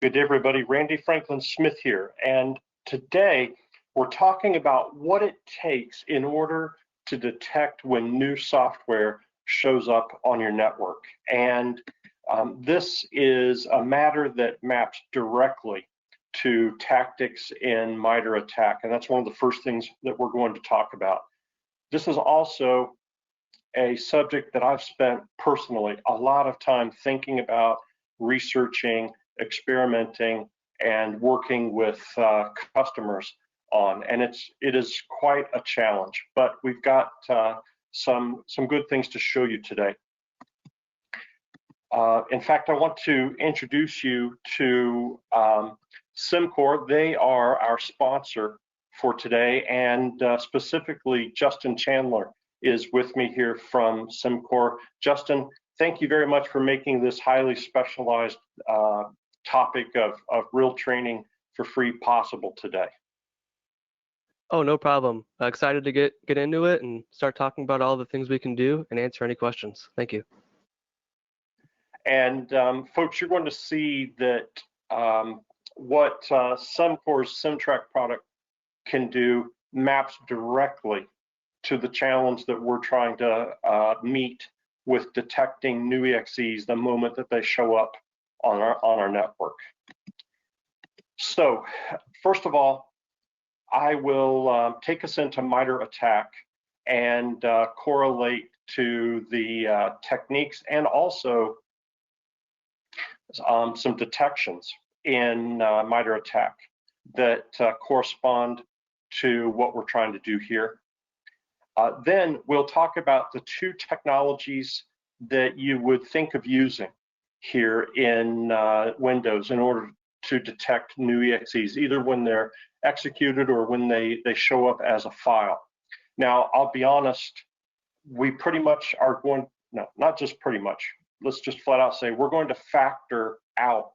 Good day, everybody. Randy Franklin Smith here, and today we're talking about what it takes in order to detect when new software shows up on your network. And this is a matter that maps directly to tactics in MITRE ATT&CK, and that's one of the first things that we're going to talk about. This is also a subject that I've spent personally a lot of time thinking about, researching, experimenting, and working with customers on, and it is quite a challenge. But we've got some good things to show you today. In fact, I want to introduce you to Cimcor. They are our sponsor for today, and specifically Justin Chandler is with me here from Cimcor. Justin, thank you very much for making this highly specialized topic of real training for free possible today. Oh, no problem. Excited to get into it and start talking about all the things we can do and answer any questions. Thank you. And folks, you're going to see that what Cimcor's CimTrak product can do maps directly to the challenge that we're trying to meet with detecting new EXEs the moment that they show up on our network. So first of all, I will take us into MITRE ATT&CK and correlate to the techniques and also some detections in MITRE ATT&CK that correspond to what we're trying to do here. Then we'll talk about the two technologies that you would think of using here in Windows in order to detect new EXEs, either when they're executed or when they show up as a file. Now, I'll be honest, we pretty much are going, no, not just pretty much, let's just flat out say we're going to factor out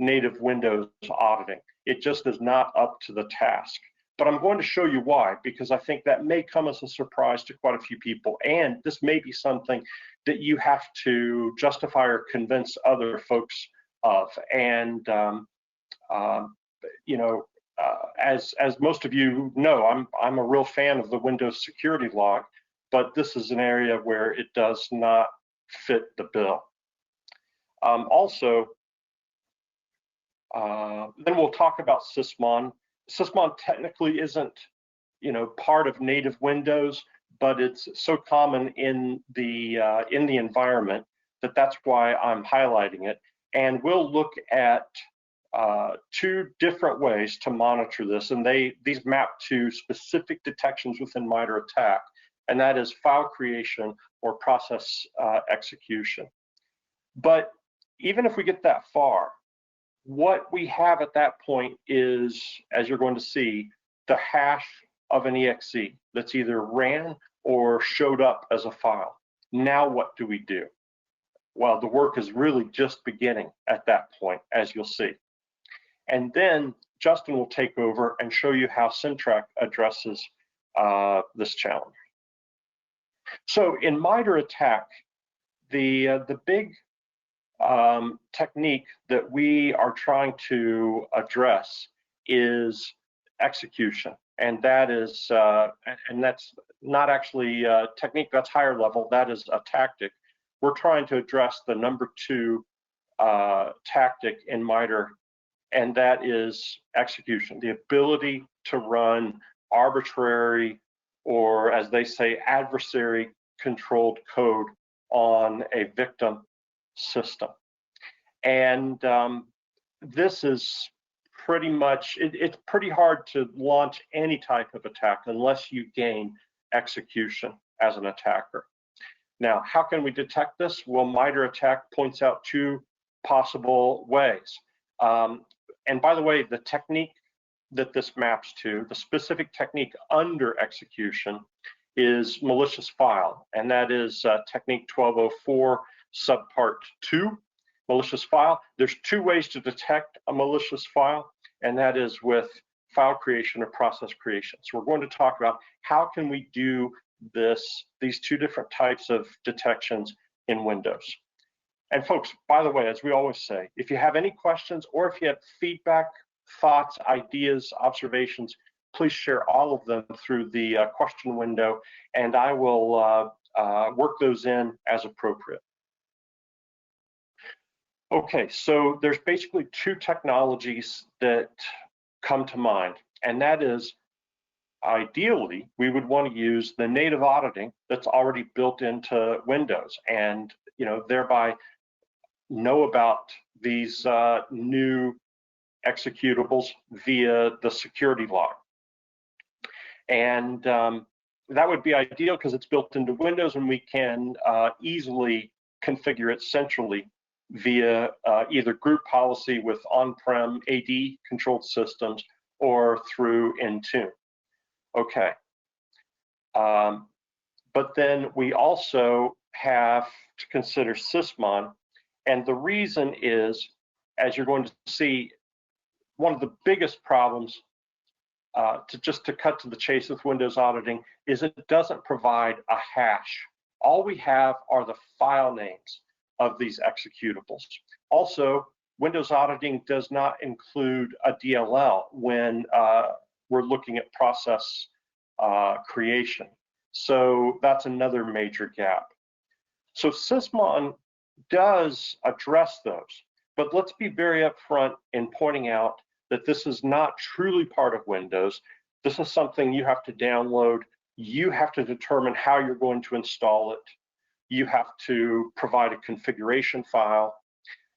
native Windows auditing. It just is not up to the task. But I'm going to show you why, because I think that may come as a surprise to quite a few people, and this may be something that you have to justify or convince other folks of. And you know, as most of you know, I'm a real fan of the Windows security log, but this is an area where it does not fit the bill. Also, then we'll talk about Sysmon. Sysmon technically isn't, you know, part of native Windows, but it's so common in the environment that that's why I'm highlighting it. And we'll look at two different ways to monitor this, and these map to specific detections within MITRE ATT&CK, and that is file creation or process execution. But even if we get that far, what we have at that point is, as you're going to see, the hash of an EXE that's either ran or showed up as a file. Now what do we do? Well, the work is really just beginning at that point, as you'll see. And then Justin will take over and show you how CimTrak addresses this challenge. So in MITRE ATT&CK, the big technique that we are trying to address is execution, and that is and that's not actually a technique, that's higher level, that is a tactic. We're trying to address the number two tactic in MITRE, and that is execution, the ability to run arbitrary, or as they say, adversary controlled code on a victim system. And this is pretty much, it's pretty hard to launch any type of attack unless you gain execution as an attacker. Now, how can we detect this? Well, MITRE ATT&CK points out two possible ways. And by the way, the technique that this maps to, the specific technique under execution, is malicious file, and that is technique 1204 subpart 2, malicious file. There's two ways to detect a malicious file, and that is with file creation or process creation. So we're going to talk about how can we do these two different types of detections in Windows. And folks, by the way, as we always say, if you have any questions or if you have feedback, thoughts, ideas, observations, please share all of them through the question window, and I will work those in as appropriate. Okay, so there's basically two technologies that come to mind, and that is, ideally, we would want to use the native auditing that's already built into Windows, and thereby know about these new executables via the security log. And that would be ideal because it's built into Windows, and we can easily configure it centrally via either group policy with on-prem AD controlled systems or through Intune. Okay. But then we also have to consider sysmon, and the reason is, as you're going to see, one of the biggest problems to cut to the chase with Windows auditing is it doesn't provide a hash. All we have are the file names of these executables. Also, Windows auditing does not include a DLL when we're looking at process creation. So that's another major gap. So sysmon does address those, but let's be very upfront in pointing out that this is not truly part of Windows. This is something you have to download. You have to determine how you're going to install it. You have to provide a configuration file.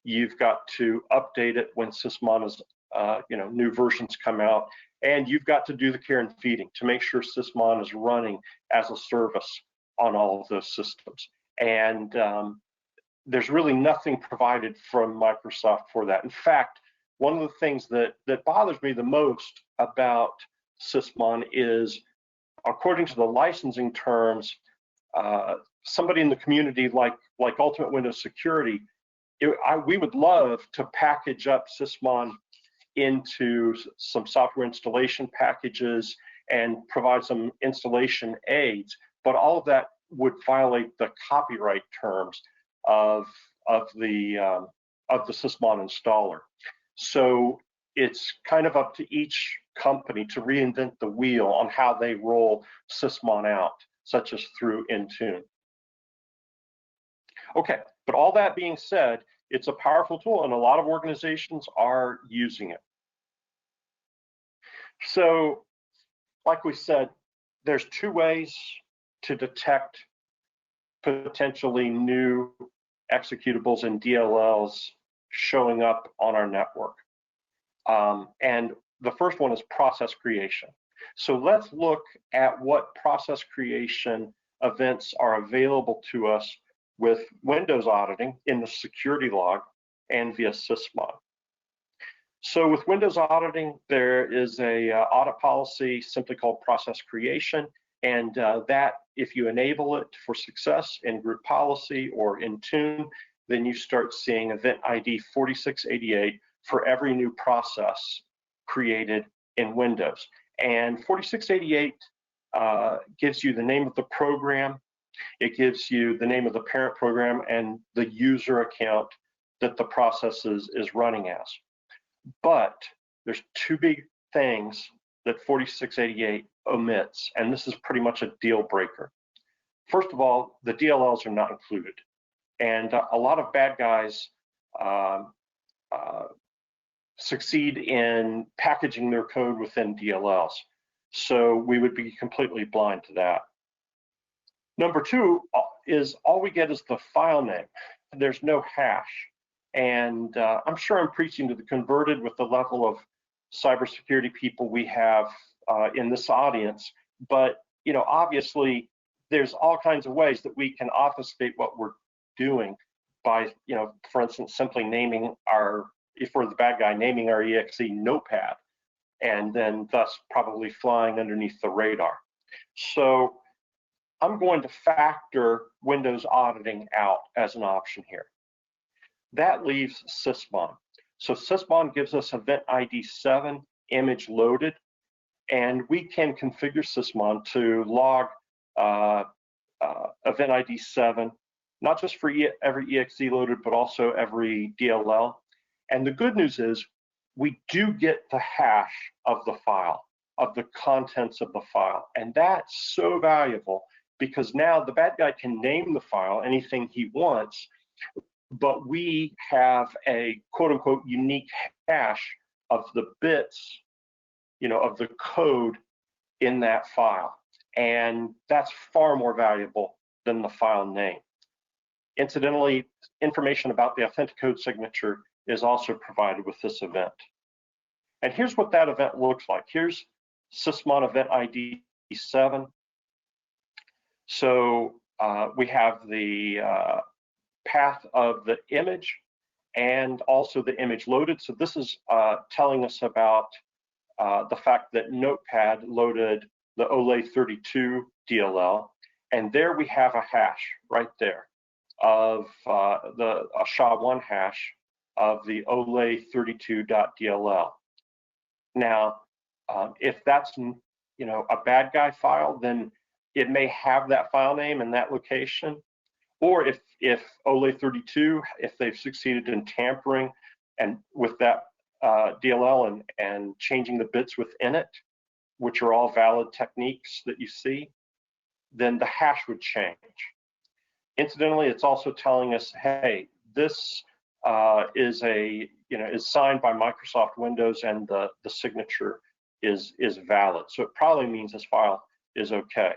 You've got to update it when sysmon is, new versions come out, and you've got to do the care and feeding to make sure sysmon is running as a service on all of those systems. And there's really nothing provided from Microsoft for that. In fact, one of the things that bothers me the most about sysmon is, according to the licensing terms, somebody in the community like Ultimate Windows Security, we would love to package up sysmon into some software installation packages and provide some installation aids, but all of that would violate the copyright terms of the sysmon installer. So it's kind of up to each company to reinvent the wheel on how they roll sysmon out, such as through Intune. Okay, but all that being said, it's a powerful tool and a lot of organizations are using it. So, like we said, there's two ways to detect potentially new executables and DLLs showing up on our network. And the first one is process creation. So let's look at what process creation events are available to us with Windows auditing in the security log and via sysmon. So with Windows auditing, there is a audit policy simply called process creation, and that, if you enable it for success in group policy or Intune, then you start seeing event ID 4688 for every new process created in Windows. And 4688 gives you the name of the program, it gives you the name of the parent program and the user account that the process is running as. But there's two big things that 4688 omits, and this is pretty much a deal breaker. First of all, the DLLs are not included. And a lot of bad guys succeed in packaging their code within DLLs. So we would be completely blind to that. Number two is all we get is the file name. There's no hash. And I'm sure I'm preaching to the converted with the level of cybersecurity people we have in this audience. But obviously, there's all kinds of ways that we can obfuscate what we're doing by, for instance, simply naming our, if we're the bad guy, naming our EXE notepad, and then thus probably flying underneath the radar. So I'm going to factor Windows auditing out as an option here. That leaves sysmon. So sysmon gives us event ID 7 image loaded, and we can configure sysmon to log event ID 7, not just for every EXE loaded, but also every DLL. And the good news is we do get the hash of the file, of the contents of the file. And that's so valuable because now the bad guy can name the file anything he wants, but we have a quote unquote unique hash of the bits, of the code in that file. And that's far more valuable than the file name. Incidentally, information about the authentic code signature is also provided with this event. And here's what that event looks like. Here's Sysmon event ID 7. So we have the path of the image and also the image loaded. So this is telling us about the fact that Notepad loaded the OLE32 DLL. And there we have a hash right there of the SHA-1 hash of the OLE32.dll. Now, if that's a bad guy file, then it may have that file name and that location. Or if OLE32, if they've succeeded in tampering and with that DLL and changing the bits within it, which are all valid techniques that you see, then the hash would change. Incidentally, it's also telling us, hey, this is signed by Microsoft Windows and the signature is valid. So it probably means this file is okay.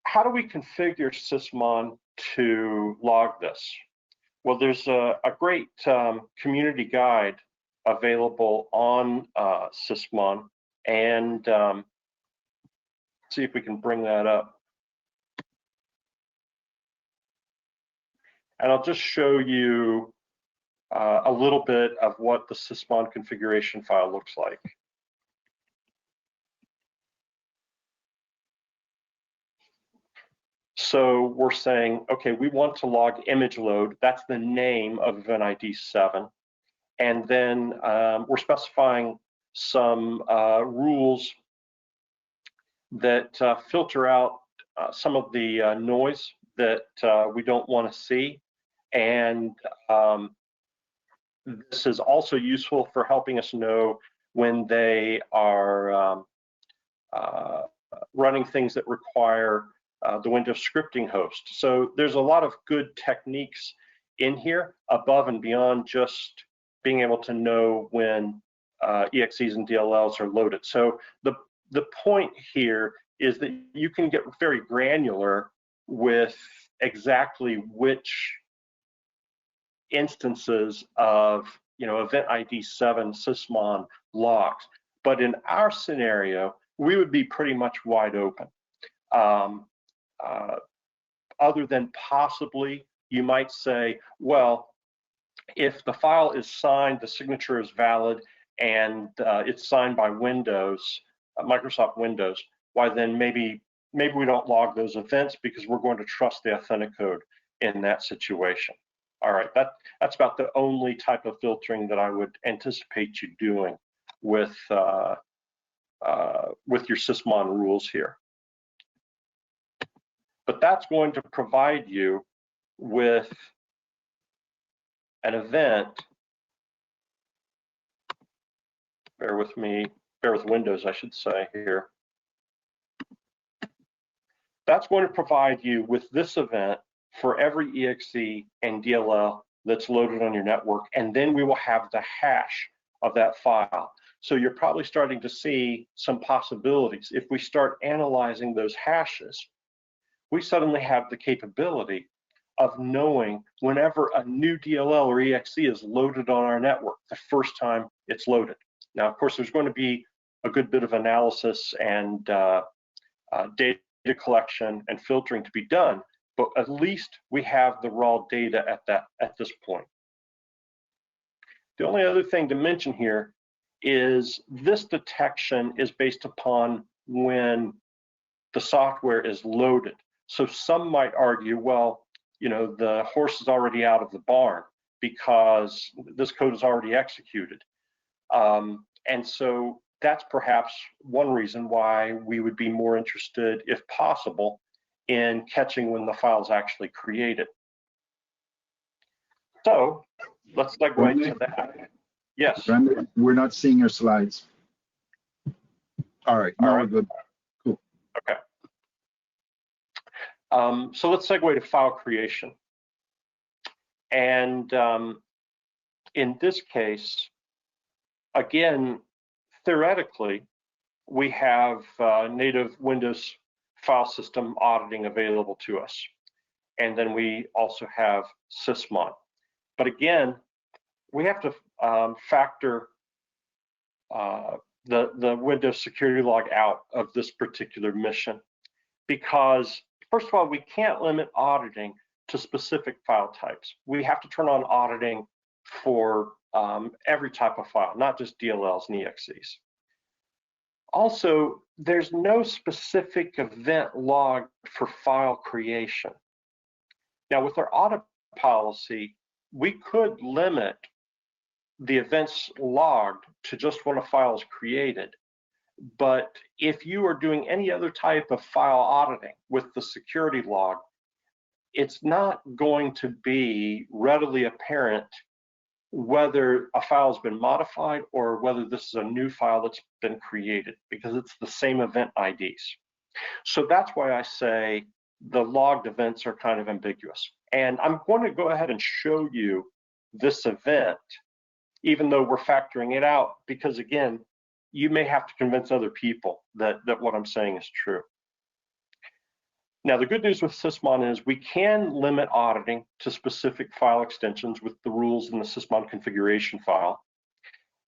How do we configure Sysmon to log this? Well, there's a great community guide available on Sysmon, and see if we can bring that up. And I'll just show you a little bit of what the Sysmon configuration file looks like. So we're saying, okay, we want to log image load. That's the name of event ID 7. And then we're specifying some rules that filter out some of the noise that we don't want to see. And this is also useful for helping us know when they are running things that require the Windows scripting host. So there's a lot of good techniques in here above and beyond just being able to know when EXEs and DLLs are loaded. So the point here is that you can get very granular with exactly which instances of event ID 7 Sysmon logs. But in our scenario, we would be pretty much wide open. Other than possibly, you might say, well, if the file is signed, the signature is valid, and it's signed by Windows, Microsoft Windows, why then maybe we don't log those events because we're going to trust the authentic code in that situation. All right, that's about the only type of filtering that I would anticipate you doing with your Sysmon rules here. But that's going to provide you with an event. Bear with me, bear with Windows, I should say here. That's going to provide you with this event for every EXE and DLL that's loaded on your network, and then we will have the hash of that file. So you're probably starting to see some possibilities. If we start analyzing those hashes, we suddenly have the capability of knowing whenever a new DLL or EXE is loaded on our network, the first time it's loaded. Now, of course, there's going to be a good bit of analysis and data collection and filtering to be done, but at least we have the raw data at this point. The only other thing to mention here is this detection is based upon when the software is loaded. So some might argue, well, the horse is already out of the barn because this code is already executed. And so that's perhaps one reason why we would be more interested, if possible, in catching when the file is actually created. So let's segue to that. Yes. Brandon, we're not seeing your slides. All right, now we're good. Cool. Okay. So let's segue to file creation. And in this case, again, theoretically, we have native Windows file system auditing available to us. And then we also have sysmon. But again, we have to factor the Windows security log out of this particular mission, because first of all, we can't limit auditing to specific file types. We have to turn on auditing for every type of file, not just DLLs and EXEs. Also, there's no specific event log for file creation. Now, with our audit policy, we could limit the events logged to just when a file is created. But if you are doing any other type of file auditing with the security log, it's not going to be readily apparent whether a file has been modified or whether this is a new file that's been created, because it's the same event IDs. So that's why I say the logged events are kind of ambiguous. And I'm going to go ahead and show you this event, even though we're factoring it out, because again, you may have to convince other people that what I'm saying is true. Now, the good news with sysmon is we can limit auditing to specific file extensions with the rules in the sysmon configuration file.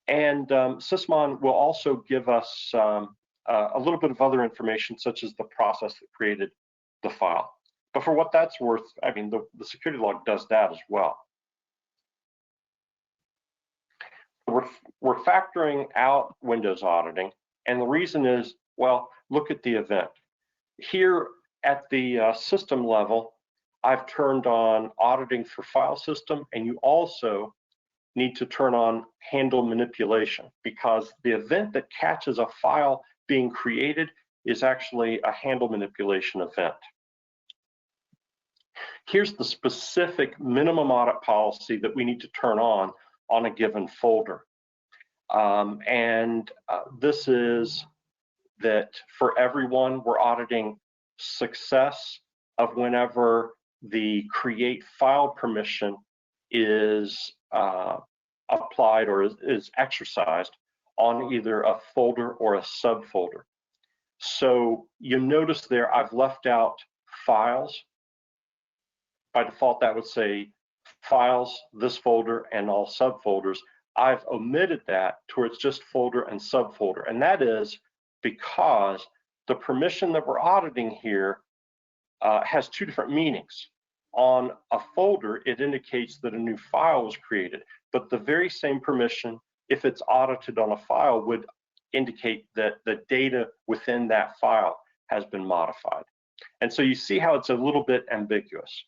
And sysmon will also give us a little bit of other information, such as the process that created the file. But for what that's worth, I mean, the security log does that as well. We're factoring out Windows auditing, and the reason is, well, look at the event. Here at the system level, I've turned on auditing for file system, and you also need to turn on handle manipulation, because the event that catches a file being created is actually a handle manipulation event. Here's the specific minimum audit policy that we need to turn on a given folder. This is that for everyone, we're auditing success of whenever the create file permission is applied or is exercised on either a folder or a subfolder. So you notice there I've left out files. By default, that would say files, this folder, and all subfolders. I've omitted that to where it's just folder and subfolder, and that is because the permission that we're auditing here has two different meanings. On a folder, it indicates that a new file was created, but the very same permission, if it's audited on a file, would indicate that the data within that file has been modified. And so you see how it's a little bit ambiguous.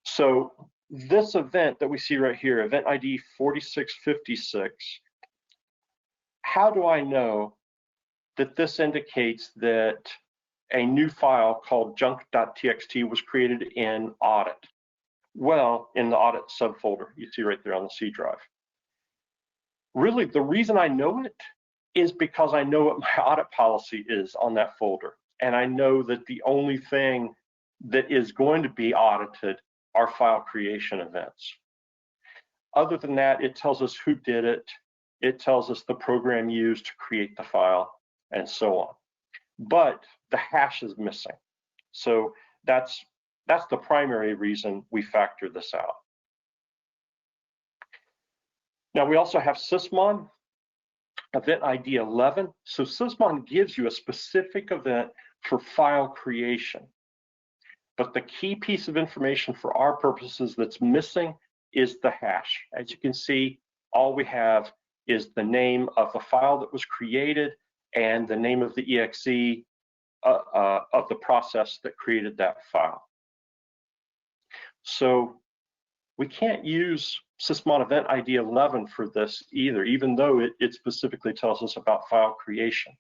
So this event that we see right here, event ID 4656, how do I know that this indicates that a new file called junk.txt was created in audit? Well, in the audit subfolder, you see right there on the C drive. Really, the reason I know it is because I know what my audit policy is on that folder. And I know that the only thing that is going to be audited are file creation events. Other than that, it tells us who did it. It tells us the program used to create the file, and so on. But the hash is missing. So that's the primary reason we factor this out. Now we also have sysmon, event ID 11. So sysmon gives you a specific event for file creation. But the key piece of information for our purposes that's missing is the hash. As you can see, all we have is the name of the file that was created and the name of the EXE of the process that created that file. So we can't use sysmon event ID 11 for this either, even though it specifically tells us about file creation.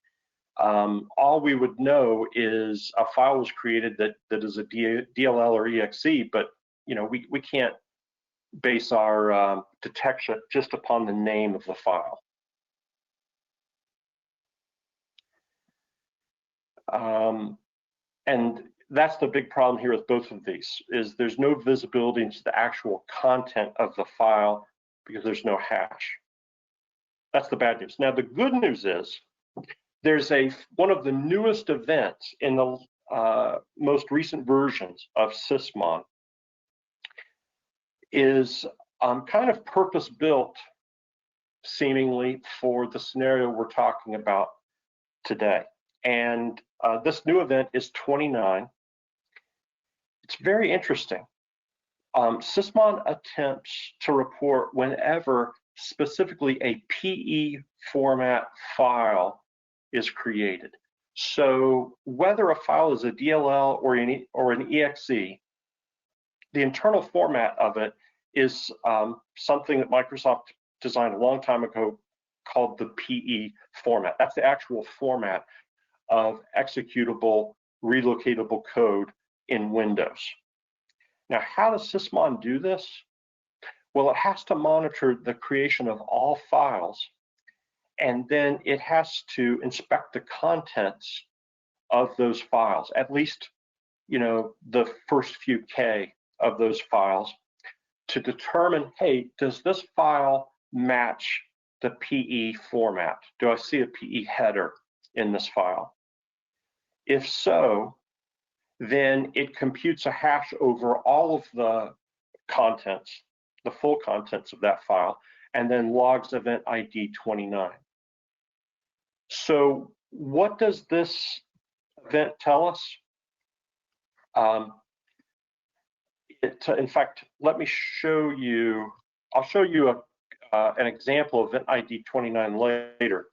all we would know is a file was created that is a DLL or EXE, but we can't base our detection just upon the name of the file. And that's the big problem here with both of these, is there's no visibility into the actual content of the file because there's no hash. That's the bad news. Now, the good news is there's one of the newest events in the most recent versions of Sysmon is kind of purpose-built, seemingly, for the scenario we're talking about today. And this new event is 29. It's very interesting. Sysmon attempts to report whenever specifically a PE format file is created. So whether a file is a DLL or an EXE, the internal format of it is something that Microsoft designed a long time ago called the PE format. That's the actual format of executable, relocatable code in Windows. Now, how does Sysmon do this? Well, it has to monitor the creation of all files, and then it has to inspect the contents of those files, at least, the first few K of those files, to determine, hey, does this file match the PE format? Do I see a PE header in this file? If so, then it computes a hash over all of the contents, the full contents of that file, and then logs event ID 29. So what does this event tell us? In fact, let me show you, I'll show you an example of event ID 29 later.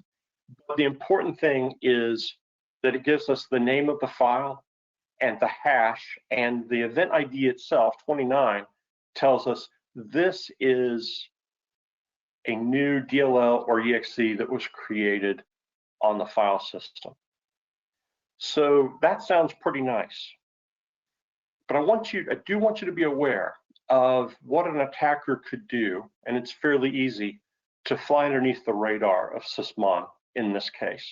But the important thing is that it gives us the name of the file and the hash, and the event ID itself, 29, tells us this is a new DLL or EXE that was created on the file system. So that sounds pretty nice. But I do want you to be aware of what an attacker could do, and it's fairly easy to fly underneath the radar of Sysmon in this case.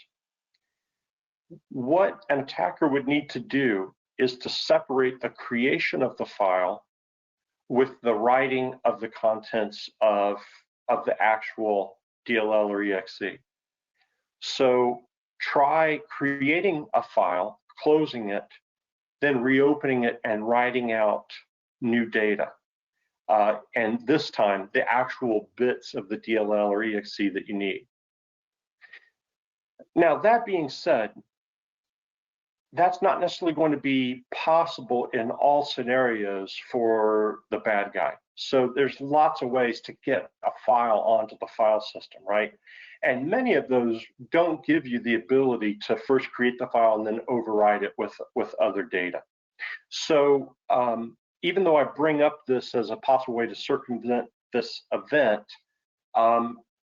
What an attacker would need to do is to separate the creation of the file with the writing of the contents of the actual DLL or EXE. So try creating a file, closing it, then reopening it and writing out new data. And this time, the actual bits of the DLL or EXE that you need. Now, that being said, that's not necessarily going to be possible in all scenarios for the bad guy. So there's lots of ways to get a file onto the file system, right? And many of those don't give you the ability to first create the file and then override it with other data. So even though I bring up this as a possible way to circumvent this event,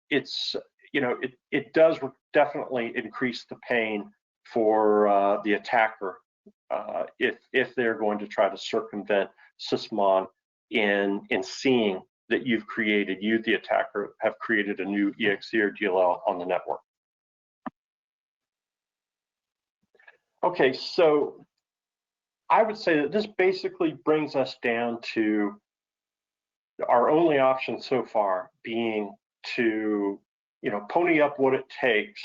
it does definitely increase the pain for the attacker if they're going to try to circumvent Sysmon in seeing that you, the attacker, have created a new EXE or DLL on the network. Okay, so I would say that this basically brings us down to our only option so far being to, pony up what it takes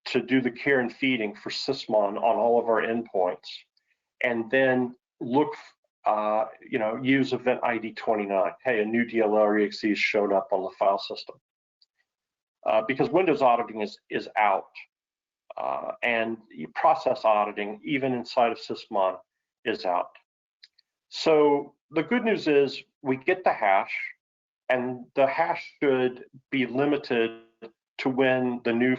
to do the care and feeding for Sysmon on all of our endpoints, and then look, use event ID 29. Hey, a new DLL or EXE has showed up on the file system. Because Windows auditing is out, and process auditing, even inside of Sysmon, is out. So the good news is we get the hash, and the hash should be limited to when the new,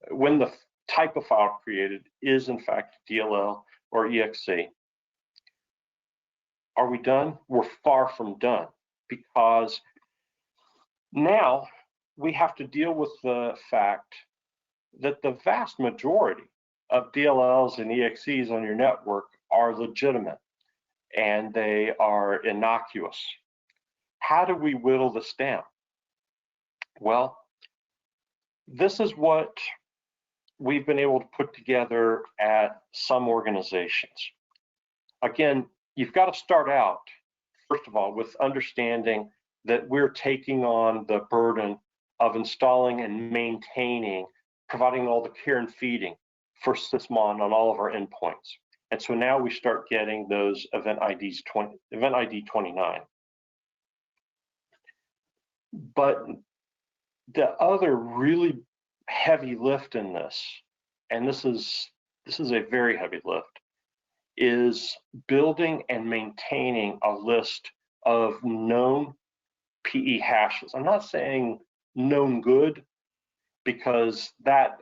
when the type of file created is in fact DLL or EXE. Are we done? We're far from done, because now we have to deal with the fact that the vast majority of DLLs and EXEs on your network are legitimate and they are innocuous. How do we whittle this down? Well, this is what we've been able to put together at some organizations. Again, you've got to start out, first of all, with understanding that we're taking on the burden of installing and maintaining, providing all the care and feeding for Sysmon on all of our endpoints. And so now we start getting those event ID 29. But the other really heavy lift in this, and this is a very heavy lift, is building and maintaining a list of known PE hashes. I'm not saying known good, because that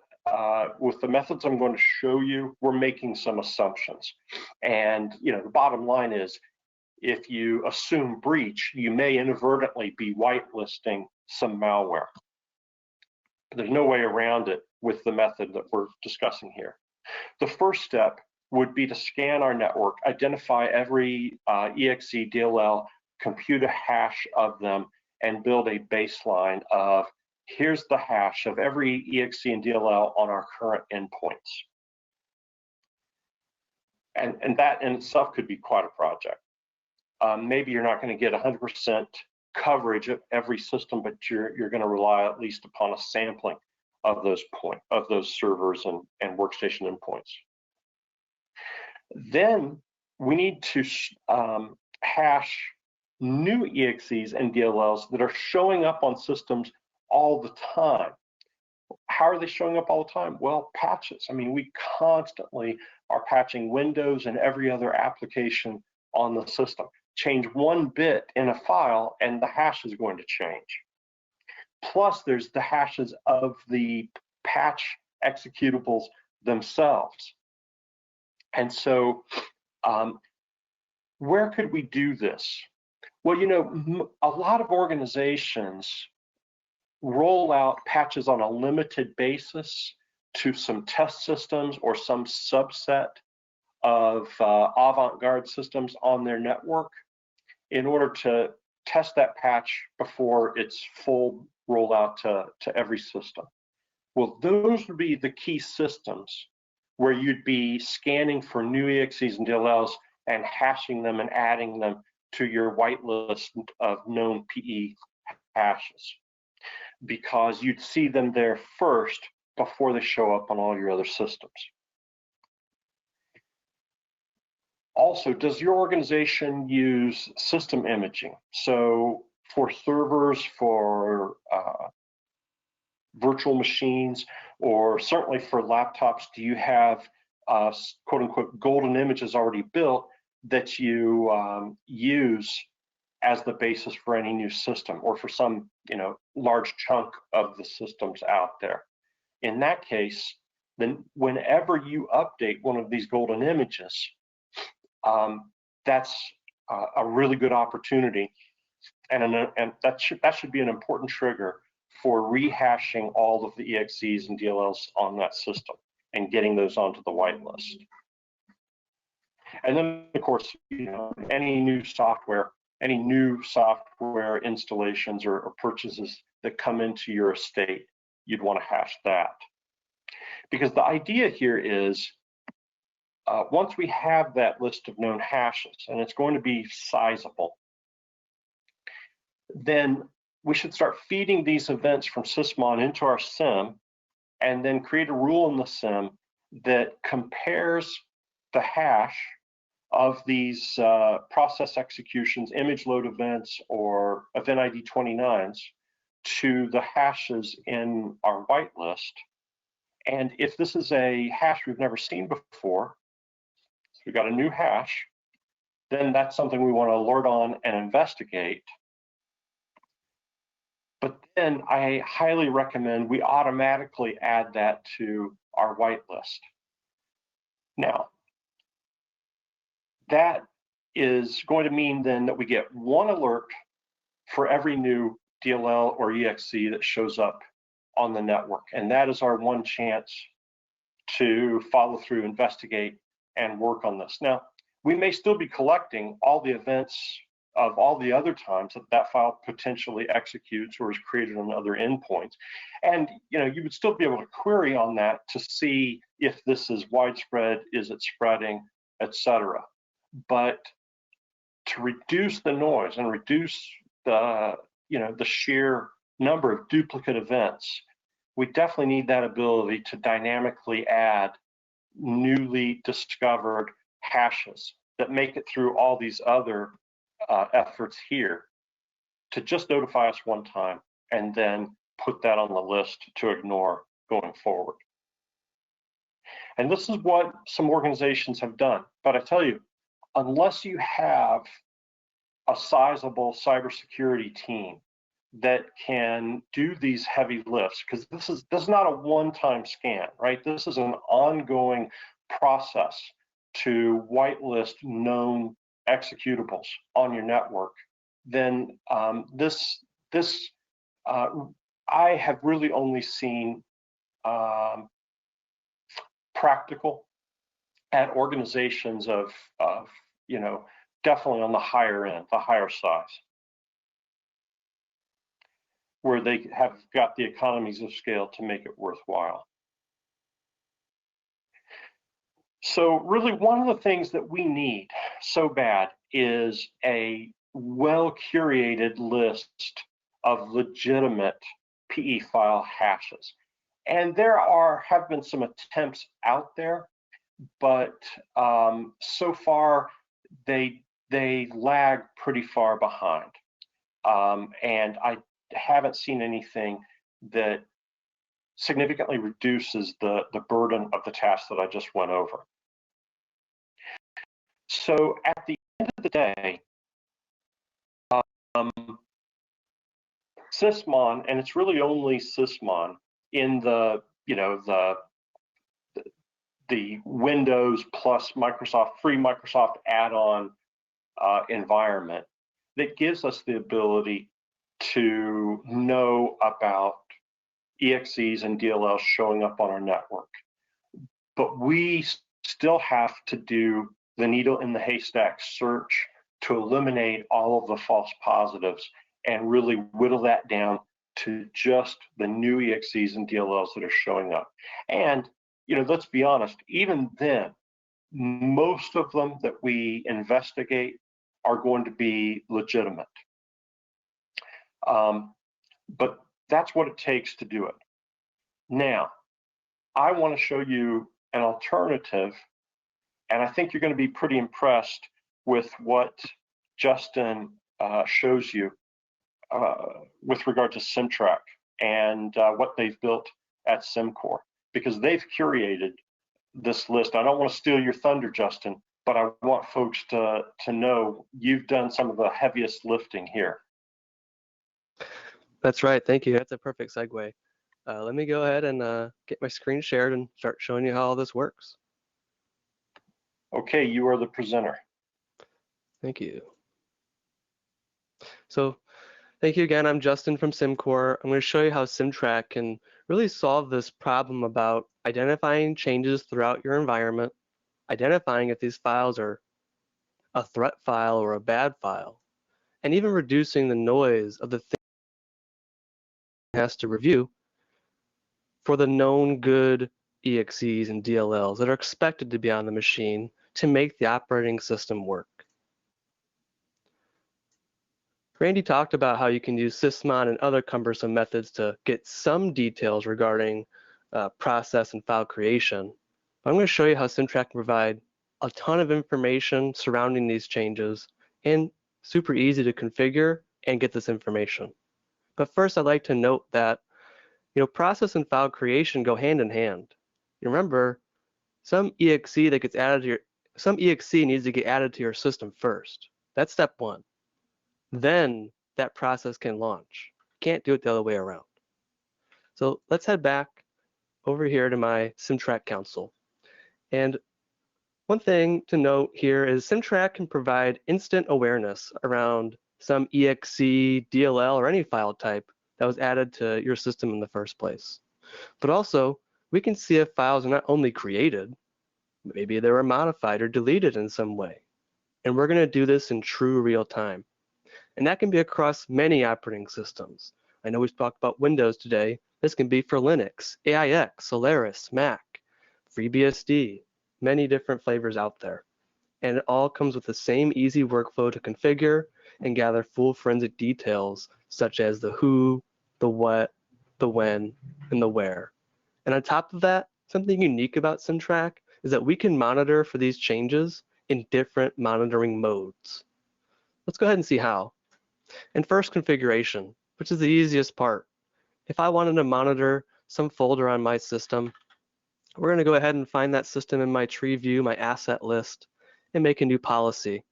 with the methods I'm going to show you, we're making some assumptions. And the bottom line is, if you assume breach, you may inadvertently be whitelisting some malware. There's no way around it with the method that we're discussing here. The first step would be to scan our network, identify every EXE, DLL, compute a hash of them, and build a baseline of, here's the hash of every EXE and DLL on our current endpoints. And that in itself could be quite a project. Maybe you're not going to get 100% coverage of every system, but you're going to rely at least upon a sampling of those servers and workstation endpoints. Then we need to hash new EXEs and DLLs that are showing up on systems all the time. How are they showing up all the time? Well, patches. I mean, we constantly are patching Windows and every other application on the system. Change one bit in a file and the hash is going to change. Plus, there's the hashes of the patch executables themselves. And so, where could we do this? Well, a lot of organizations roll out patches on a limited basis to some test systems or some subset of avant-garde systems on their network in order to test that patch before it's full rollout to every system. Well, those would be the key systems where you'd be scanning for new EXEs and DLLs and hashing them and adding them to your whitelist of known PE hashes, because you'd see them there first before they show up on all your other systems. Also, does your organization use system imaging? So for servers, for virtual machines, or certainly for laptops, do you have quote unquote golden images already built that you use as the basis for any new system, or for some large chunk of the systems out there? In that case, then whenever you update one of these golden images, that's a really good opportunity, and that should be an important trigger for rehashing all of the EXEs and DLLs on that system and getting those onto the whitelist. And then, of course, any new software installations or purchases that come into your estate, you'd want to hash that. Because the idea here is, once we have that list of known hashes, and it's going to be sizable, then we should start feeding these events from Sysmon into our SIM, and then create a rule in the SIM that compares the hash of these process executions, image load events, or event ID 29s to the hashes in our whitelist. And if this is a hash we've never seen before, so we've got a new hash, then that's something we want to alert on and investigate. But then I highly recommend we automatically add that to our whitelist. Now, that is going to mean then that we get one alert for every new DLL or EXE that shows up on the network. And that is our one chance to follow through, investigate, and work on this. Now, we may still be collecting all the events of all the other times that that file potentially executes or is created on other endpoints. And you would still be able to query on that to see if this is widespread, is it spreading, etc. But to reduce the noise and reduce the sheer number of duplicate events, we definitely need that ability to dynamically add newly discovered hashes that make it through all these other efforts here to just notify us one time and then put that on the list to ignore going forward. And this is what some organizations have done. But I tell you, unless you have a sizable cybersecurity team that can do these heavy lifts, because this is not a one-time scan, right? This is an ongoing process to whitelist known executables on your network, then I have really only seen practical at organizations of definitely on the higher end, the higher size, where they have got the economies of scale to make it worthwhile. So really, one of the things that we need so bad is a well-curated list of legitimate PE file hashes. And there have been some attempts out there, but so far they lag pretty far behind. And I haven't seen anything that significantly reduces the burden of the task that I just went over. So at the end of the day, Sysmon, and it's really only Sysmon in the Windows plus Microsoft free Microsoft add-on environment that gives us the ability to know about EXEs and DLLs showing up on our network. But we still have to do the needle in the haystack search to eliminate all of the false positives and really whittle that down to just the new EXEs and DLLs that are showing up. And let's be honest, even then, most of them that we investigate are going to be legitimate. But that's what it takes to do it. Now, I want to show you an alternative, and I think you're going to be pretty impressed with what Justin shows you with regard to CimTrak and what they've built at Cimcor, because they've curated this list. I don't want to steal your thunder, Justin, but I want folks to know you've done some of the heaviest lifting here. That's right. Thank you. That's a perfect segue. Let me go ahead and get my screen shared and start showing you how all this works. Okay, you are the presenter. Thank you. So thank you again. I'm Justin from Cimcor. I'm going to show you how CimTrak can really solve this problem about identifying changes throughout your environment, identifying if these files are a threat file or a bad file, and even reducing the noise of the thing it has to review for the known good EXEs and DLLs that are expected to be on the machine to make the operating system work. Randy talked about how you can use Sysmon and other cumbersome methods to get some details regarding process and file creation. I'm going to show you how CimTrak can provide a ton of information surrounding these changes and super easy to configure and get this information. But first, I'd like to note that process and file creation go hand in hand. You remember, some EXE that gets added to some EXE needs to get added to your system first. That's step one. Then that process can launch. You can't do it the other way around. So let's head back over here to my CimTrak console. And one thing to note here is CimTrak can provide instant awareness around some EXE, DLL, or any file type that was added to your system in the first place. But also, we can see if files are not only created, maybe they were modified or deleted in some way. And we're going to do this in true real time. And that can be across many operating systems. I know we've talked about Windows today. This can be for Linux, AIX, Solaris, Mac, FreeBSD, many different flavors out there. And it all comes with the same easy workflow to configure and gather full forensic details such as the who, the what, the when, and the where. And on top of that, something unique about CimTrak is that we can monitor for these changes in different monitoring modes. Let's go ahead and see how. And first, configuration, which is the easiest part. If I wanted to monitor some folder on my system, we're going to go ahead and find that system in my tree view, my asset list, and make a new policy.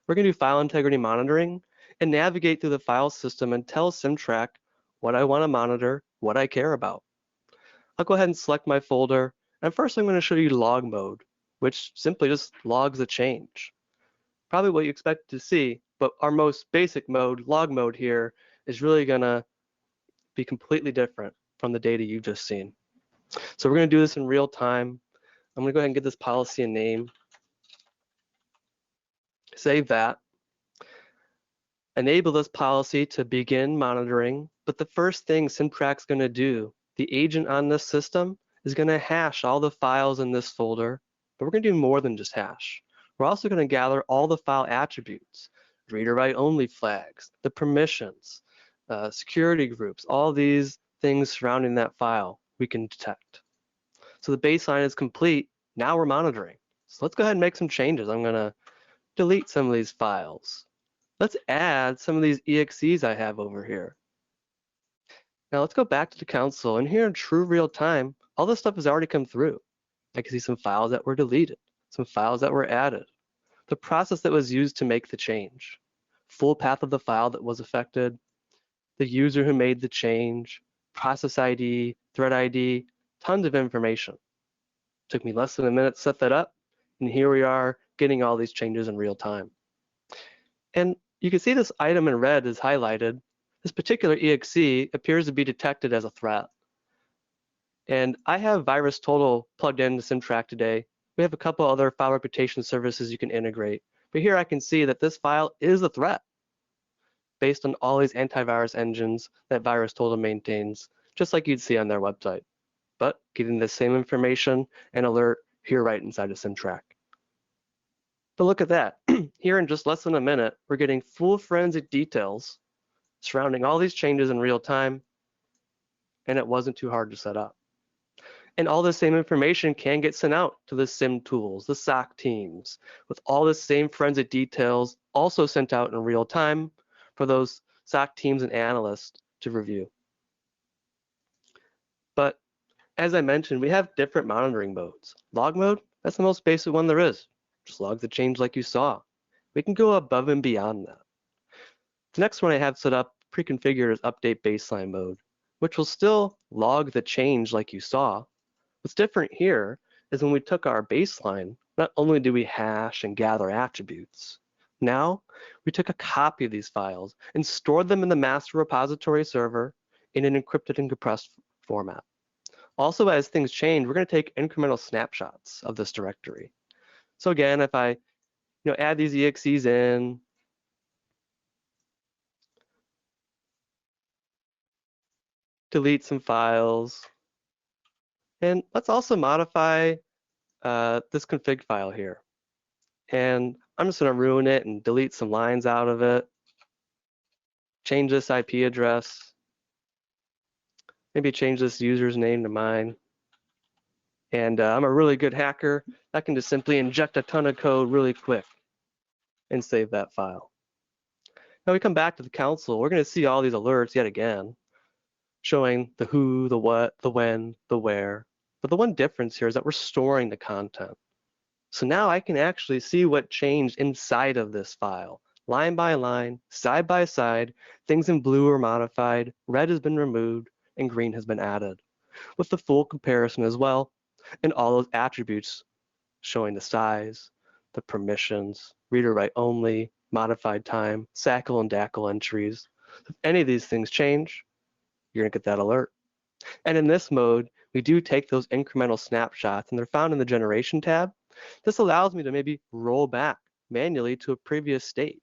We're going to do file integrity monitoring and navigate through the file system and tell CimTrak what I want to monitor, what I care about. I'll go ahead and select my folder, and first I'm going to show you log mode, which simply just logs a change. Probably what you expect to see, but our most basic mode, log mode here, is really going to be completely different from the data you've just seen. So we're going to do this in real time. I'm going to go ahead and give this policy a name. Save that. Enable this policy to begin monitoring, but the first thing CimTrak's going to do, the agent on this system, is going to hash all the files in this folder, but we're going to do more than just hash. We're also going to gather all the file attributes, read or write only flags, the permissions, security groups, all these things surrounding that file we can detect. So the baseline is complete. Now we're monitoring. So let's go ahead and make some changes. I'm going to delete some of these files. Let's add some of these EXEs I have over here. Now let's go back to the console, and here in true real time, all this stuff has already come through. I can see some files that were deleted, some files that were added, the process that was used to make the change, full path of the file that was affected, the user who made the change, process ID, thread ID, tons of information. Took me less than a minute to set that up, and here we are getting all these changes in real time. And you can see this item in red is highlighted. This particular EXE appears to be detected as a threat. And I have VirusTotal plugged into CimTrak today. We have a couple other file reputation services you can integrate. But here I can see that this file is a threat based on all these antivirus engines that VirusTotal maintains, just like you'd see on their website. But getting the same information and alert here right inside of CimTrak. But look at that. Here in just less than a minute, we're getting full forensic details surrounding all these changes in real time, and it wasn't too hard to set up. And all the same information can get sent out to the SIM tools, the SOC teams, with all the same forensic details also sent out in real time for those SOC teams and analysts to review. But as I mentioned, we have different monitoring modes. Log mode, that's the most basic one there is. Just log the change like you saw. We can go above and beyond that. The next one I have set up, pre-configured, is update baseline mode, which will still log the change like you saw. What's different here is when we took our baseline, not only do we hash and gather attributes, now we took a copy of these files and stored them in the master repository server in an encrypted and compressed format. Also, as things change, we're going to take incremental snapshots of this directory. So again, if I add these EXEs in, delete some files, and let's also modify this config file here. And I'm just going to ruin it and delete some lines out of it, change this IP address, maybe change this user's name to mine. And I'm a really good hacker. I can just simply inject a ton of code really quick and save that file. Now we come back to the console, we're going to see all these alerts yet again, showing the who, the what, the when, the where. But the one difference here is that we're storing the content. So now I can actually see what changed inside of this file. Line by line, side by side, things in blue are modified, red has been removed, and green has been added, with the full comparison as well, and all those attributes showing the size, the permissions, read or write only, modified time, SACL and DACL entries. If any of these things change, you're gonna get that alert. And in this mode, we do take those incremental snapshots, and they're found in the generation tab. This allows me to maybe roll back manually to a previous state.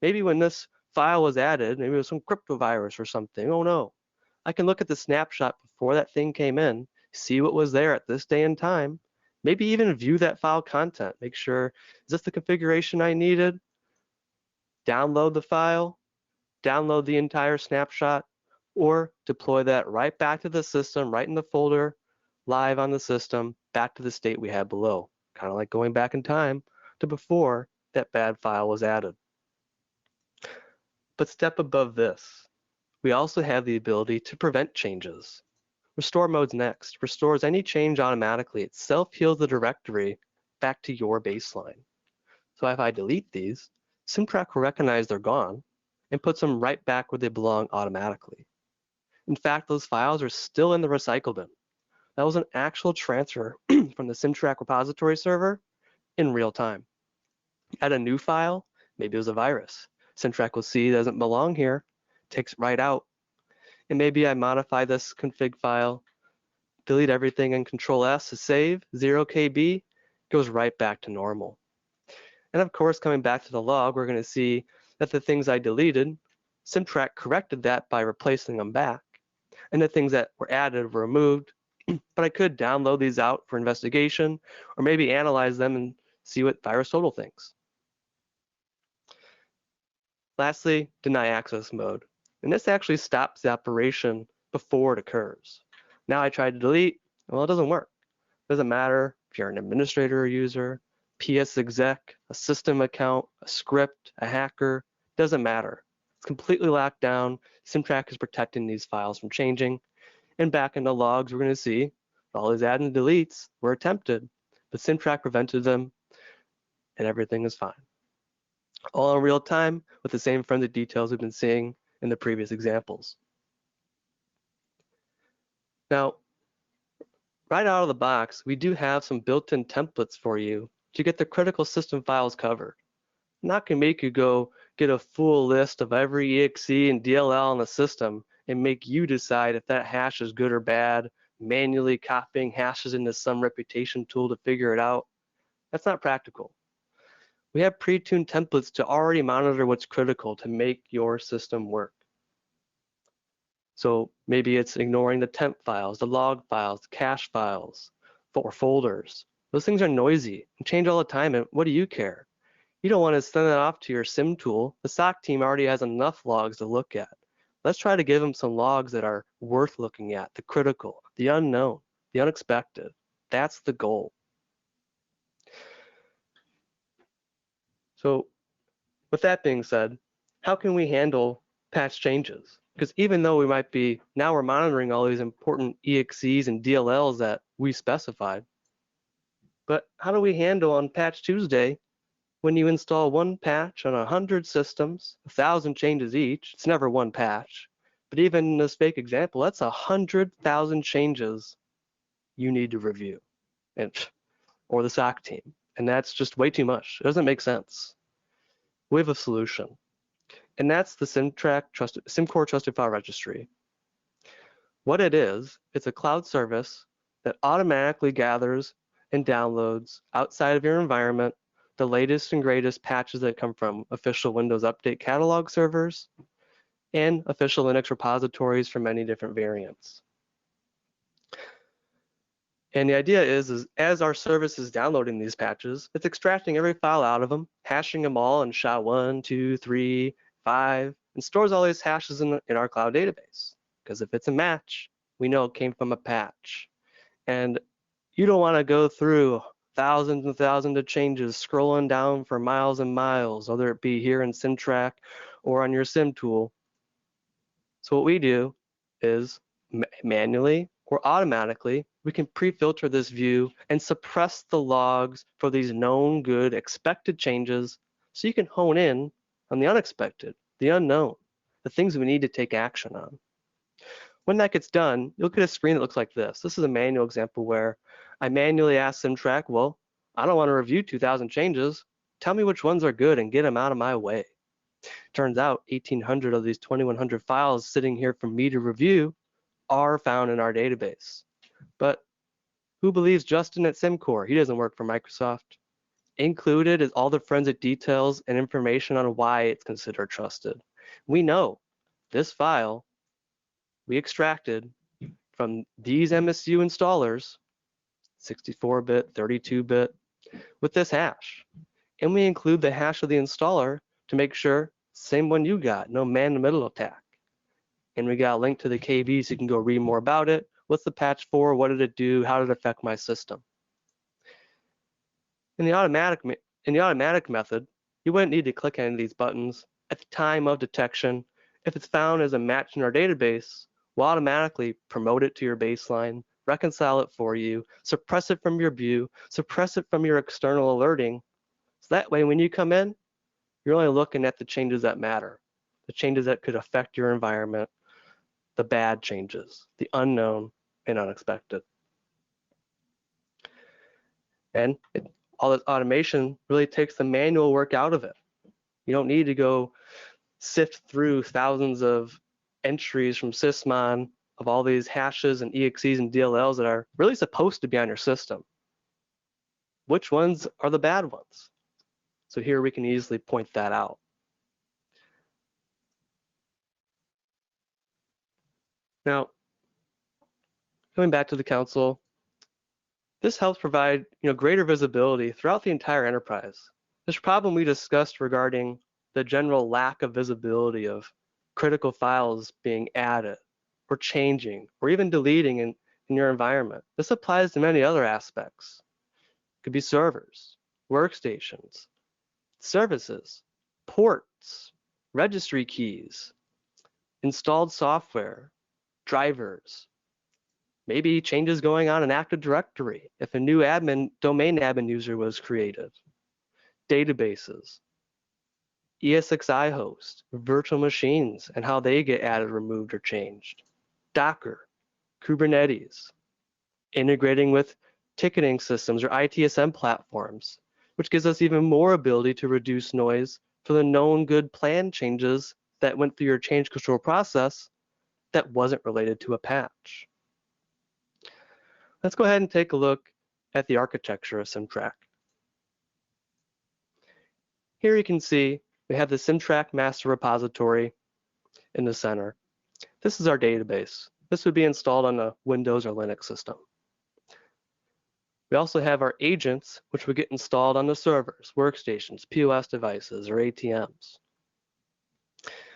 Maybe when this file was added, maybe it was some cryptovirus or something. Oh no. I can look at the snapshot before that thing came in, see what was there at this day and time, maybe even view that file content, make sure, is this the configuration I needed? Download the file, download the entire snapshot, or deploy that right back to the system, right in the folder, live on the system, back to the state we had below. Kind of like going back in time to before that bad file was added. But step above this, we also have the ability to prevent changes. Restore mode's next. Restores any change automatically. It self-heals the directory back to your baseline. So if I delete these, CimTrak will recognize they're gone and puts them right back where they belong automatically. In fact, those files are still in the recycle bin. That was an actual transfer from the CimTrak repository server in real time. Add a new file, maybe it was a virus. CimTrak will see it doesn't belong here, takes it right out. And maybe I modify this config file, delete everything, and Control S to save, 0KB, goes right back to normal. And of course, coming back to the log, we're going to see that the things I deleted, CimTrak corrected that by replacing them back. And the things that were added were removed, but I could download these out for investigation, or maybe analyze them and see what VirusTotal thinks. Lastly, deny access mode. And this actually stops the operation before it occurs. Now I tried to delete, well, it doesn't work. It doesn't matter if you're an administrator or user, PS exec, a system account, a script, a hacker, doesn't matter. It's completely locked down. CimTrak is protecting these files from changing. And back in the logs, we're going to see all these add and deletes were attempted, but CimTrak prevented them, and everything is fine. All in real time with the same forensic details we've been seeing in the previous examples. Now, right out of the box, we do have some built-in templates for you to get the critical system files covered. I'm not going to make you go get a full list of every EXE and DLL in the system and make you decide if that hash is good or bad, manually copying hashes into some reputation tool to figure it out. That's not practical. We have pre-tuned templates to already monitor what's critical to make your system work. So maybe it's ignoring the temp files, the log files, the cache files, or folders. Those things are noisy and change all the time, and what do you care? You don't want to send that off to your SIM tool. The SOC team already has enough logs to look at. Let's try to give them some logs that are worth looking at, the critical, the unknown, the unexpected. That's the goal. So with that being said, how can we handle patch changes? Because even though we might be, now we're monitoring all these important EXEs and DLLs that we specified, but how do we handle on Patch Tuesday when you install one patch on 100 systems, 1,000 changes each? It's never one patch, but even in this fake example, that's 100,000 changes you need to review, or the SOC team, and that's just way too much. It doesn't make sense. We have a solution, and that's the Cimcor Trusted File Registry. What it is, it's a cloud service that automatically gathers and downloads outside of your environment the latest and greatest patches that come from official Windows Update catalog servers and official Linux repositories for many different variants. And the idea is as our service is downloading these patches, it's extracting every file out of them, hashing them all in SHA-1, 2, 3, 5, and stores all these hashes in our cloud database. Because if it's a match, we know it came from a patch. And you don't want to go through thousands and thousands of changes, scrolling down for miles and miles, whether it be here in CimTrak or on your SIM tool. So what we do is manually or automatically, we can pre-filter this view and suppress the logs for these known good expected changes so you can hone in on the unexpected, the unknown, the things we need to take action on. When that gets done, you'll get a screen that looks like this. This is a manual example where I manually ask CimTrak, well, I don't want to review 2,000 changes. Tell me which ones are good and get them out of my way. Turns out 1,800 of these 2,100 files sitting here for me to review are found in our database. But who believes Justin at Cimcor? He doesn't work for Microsoft. Included is all the forensic details and information on why it's considered trusted. We know this file we extracted from these MSU installers, 64-bit, 32-bit, with this hash. And we include the hash of the installer to make sure, same one you got, no man-in-the-middle attack. And we got a link to the KB so you can go read more about it. What's the patch for? What did it do? How did it affect my system? In the automatic method, you wouldn't need to click any of these buttons. At the time of detection, if it's found as a match in our database, we'll automatically promote it to your baseline, reconcile it for you, suppress it from your view, suppress it from your external alerting. So that way, when you come in, you're only looking at the changes that matter, the changes that could affect your environment, the bad changes, the unknown and unexpected. And all this automation really takes the manual work out of it. You don't need to go sift through thousands of entries from Sysmon of all these hashes and EXEs and DLLs that are really supposed to be on your system. Which ones are the bad ones? So here we can easily point that out. Now, going back to the console, this helps provide greater visibility throughout the entire enterprise. This problem we discussed regarding the general lack of visibility of critical files being added or changing or even deleting in your environment. This applies to many other aspects. It could be servers, workstations, services, ports, registry keys, installed software, drivers, maybe changes going on in Active Directory if a new domain admin user was created, databases, ESXi host, virtual machines, and how they get added, removed, or changed, Docker, Kubernetes, integrating with ticketing systems or ITSM platforms, which gives us even more ability to reduce noise for the known good plan changes that went through your change control process that wasn't related to a patch. Let's go ahead and take a look at the architecture of CimTrak. Here you can see we have the CimTrak master repository in the center. This is our database. This would be installed on a Windows or Linux system. We also have our agents, which would get installed on the servers, workstations, POS devices, or ATMs.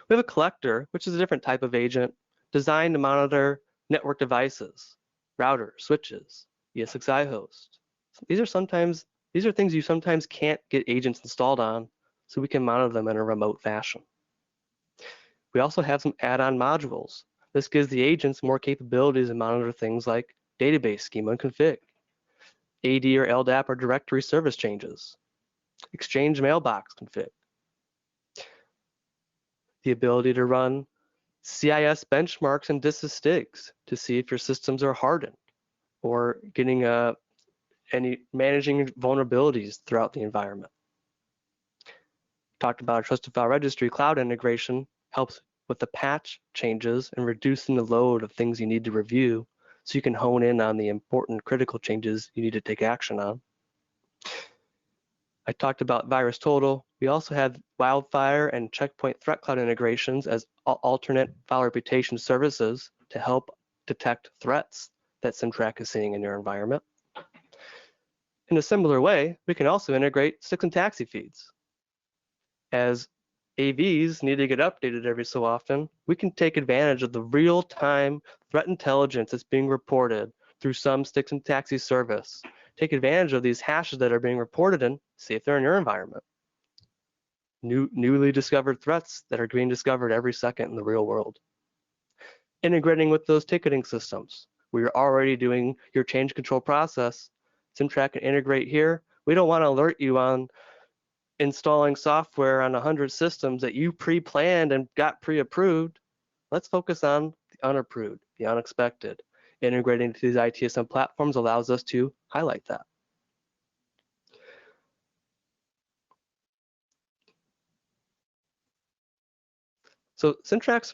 We have a collector, which is a different type of agent designed to monitor network devices, routers, switches, ESXi host. These are things you sometimes can't get agents installed on, so we can monitor them in a remote fashion. We also have some add-on modules. This gives the agents more capabilities to monitor things like database schema and config, AD or LDAP or directory service changes, Exchange mailbox config, the ability to run CIS benchmarks and dissystigs to see if your systems are hardened or getting managing vulnerabilities throughout the environment. Talked about a trusted file registry cloud integration helps with the patch changes and reducing the load of things you need to review so you can hone in on the important critical changes you need to take action on. I talked about VirusTotal. We also have Wildfire and Checkpoint Threat Cloud integrations as alternate file reputation services to help detect threats that CimTrak is seeing in your environment. In a similar way, we can also integrate STIX and taxi feeds. As AVs need to get updated every so often, we can take advantage of the real-time threat intelligence that's being reported through some STIX and taxi service. Take advantage of these hashes that are being reported and see if they're in your environment. Newly discovered threats that are being discovered every second in the real world. Integrating with those ticketing systems. We are already doing your change control process. CimTrak can integrate here. We don't want to alert you on installing software on 100 systems that you pre-planned and got pre-approved. Let's focus on the unapproved, the unexpected. Integrating to these ITSM platforms allows us to highlight that. So CimTrak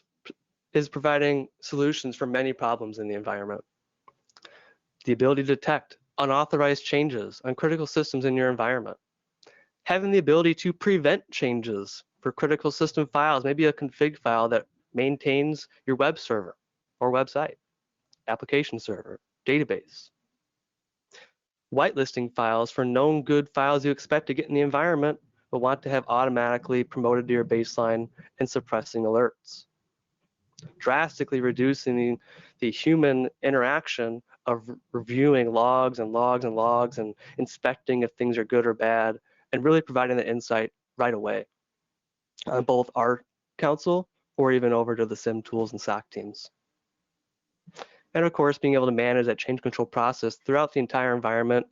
is providing solutions for many problems in the environment. The ability to detect unauthorized changes on critical systems in your environment. Having the ability to prevent changes for critical system files, maybe a config file that maintains your web server or website, application server, database. Whitelisting files for known good files you expect to get in the environment, but want to have automatically promoted to your baseline and suppressing alerts. Drastically reducing the human interaction of reviewing logs and logs and logs and inspecting if things are good or bad, and really providing the insight right away on both our council or even over to the SIM tools and SOC teams. And of course, being able to manage that change control process throughout the entire environment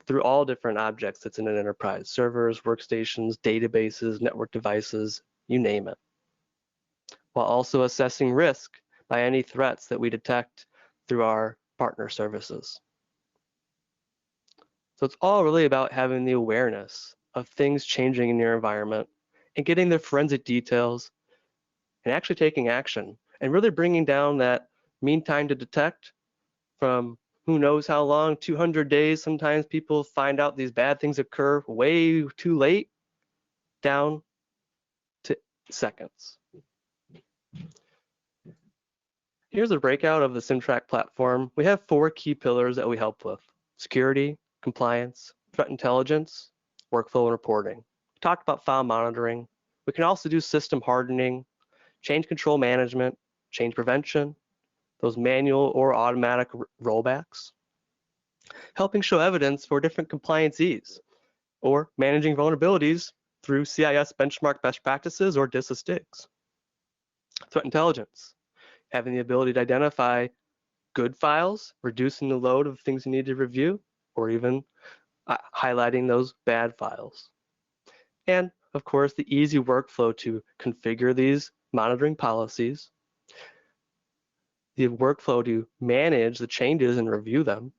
through all different objects that's in an enterprise, servers, workstations, databases, network devices, you name it, while also assessing risk by any threats that we detect through our partner services. So it's all really about having the awareness of things changing in your environment and getting the forensic details and actually taking action and really bringing down that mean time to detect from who knows how long, 200 days. Sometimes people find out these bad things occur way too late, down to seconds. Here's a breakout of the CimTrak platform. We have 4 key pillars that we help with: security, compliance, threat intelligence, workflow and reporting. We talked about file monitoring. We can also do system hardening, change control management, change prevention, those manual or automatic rollbacks, helping show evidence for different compliancees, or managing vulnerabilities through CIS benchmark best practices or DISA-STIGs. Threat intelligence, having the ability to identify good files, reducing the load of things you need to review, or even highlighting those bad files. And of course, the easy workflow to configure these monitoring policies, the workflow to manage the changes and review them,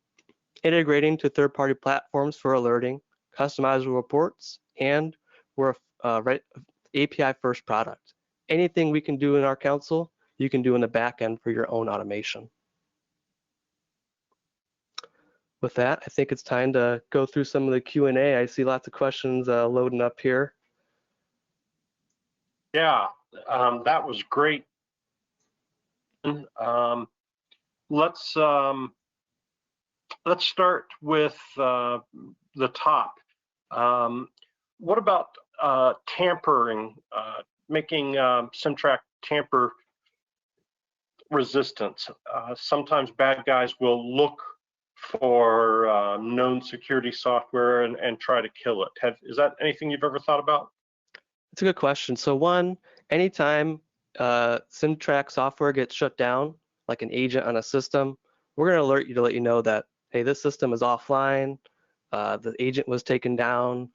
integrating to third-party platforms for alerting, customizable reports, and we're a API-first product. Anything we can do in our council, you can do in the back end for your own automation. With that, I think it's time to go through some of the Q&A. I see lots of questions loading up here. Yeah, that was great. Let's start with the top. What about tampering, making CimTrak tamper resistant? Sometimes bad guys will look for known security software and try to kill it. Is that anything you've ever thought about? It's a good question. So one, anytime CimTrak software gets shut down, like an agent on a system, we're going to alert you to let you know that, hey, this system is offline, the agent was taken down,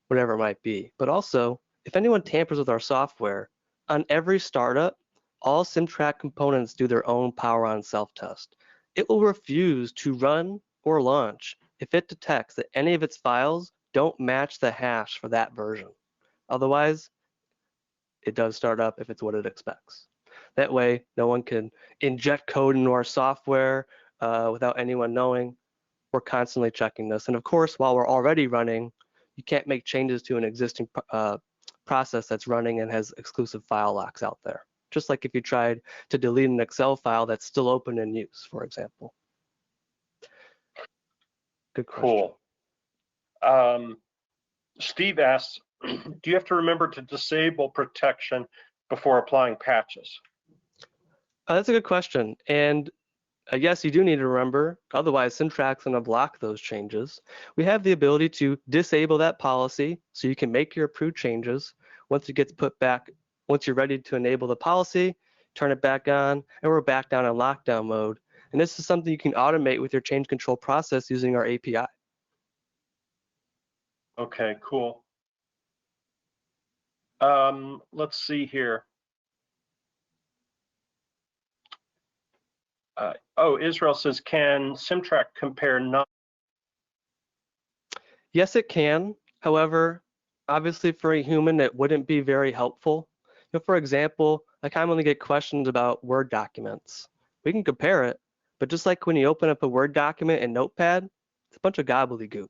whatever it might be. But also, if anyone tampers with our software, on every startup, all CimTrak components do their own power on self-test. It will refuse to run or launch if it detects that any of its files don't match the hash for that version. Otherwise, it does start up if it's what it expects. That way, no one can inject code into our software without anyone knowing. We're constantly checking this. And of course, while we're already running, you can't make changes to an existing process that's running and has exclusive file locks out there. Just like if you tried to delete an Excel file that's still open in use, for example. Good question. Cool. Steve asks, do you have to remember to disable protection before applying patches? That's a good question. And yes, you do need to remember, otherwise CimTrak's going to block those changes. We have the ability to disable that policy so you can make your approved changes. Once it gets put back, once you're ready to enable the policy, turn it back on, and we're back down in lockdown mode. And this is something you can automate with your change control process using our API. Okay, cool. Let's see here. Israel says, can CimTrak compare not? Yes, it can. However, obviously for a human, it wouldn't be very helpful. For example, I commonly get questions about Word documents. We can compare it, but just like when you open up a Word document in Notepad, it's a bunch of gobbledygook.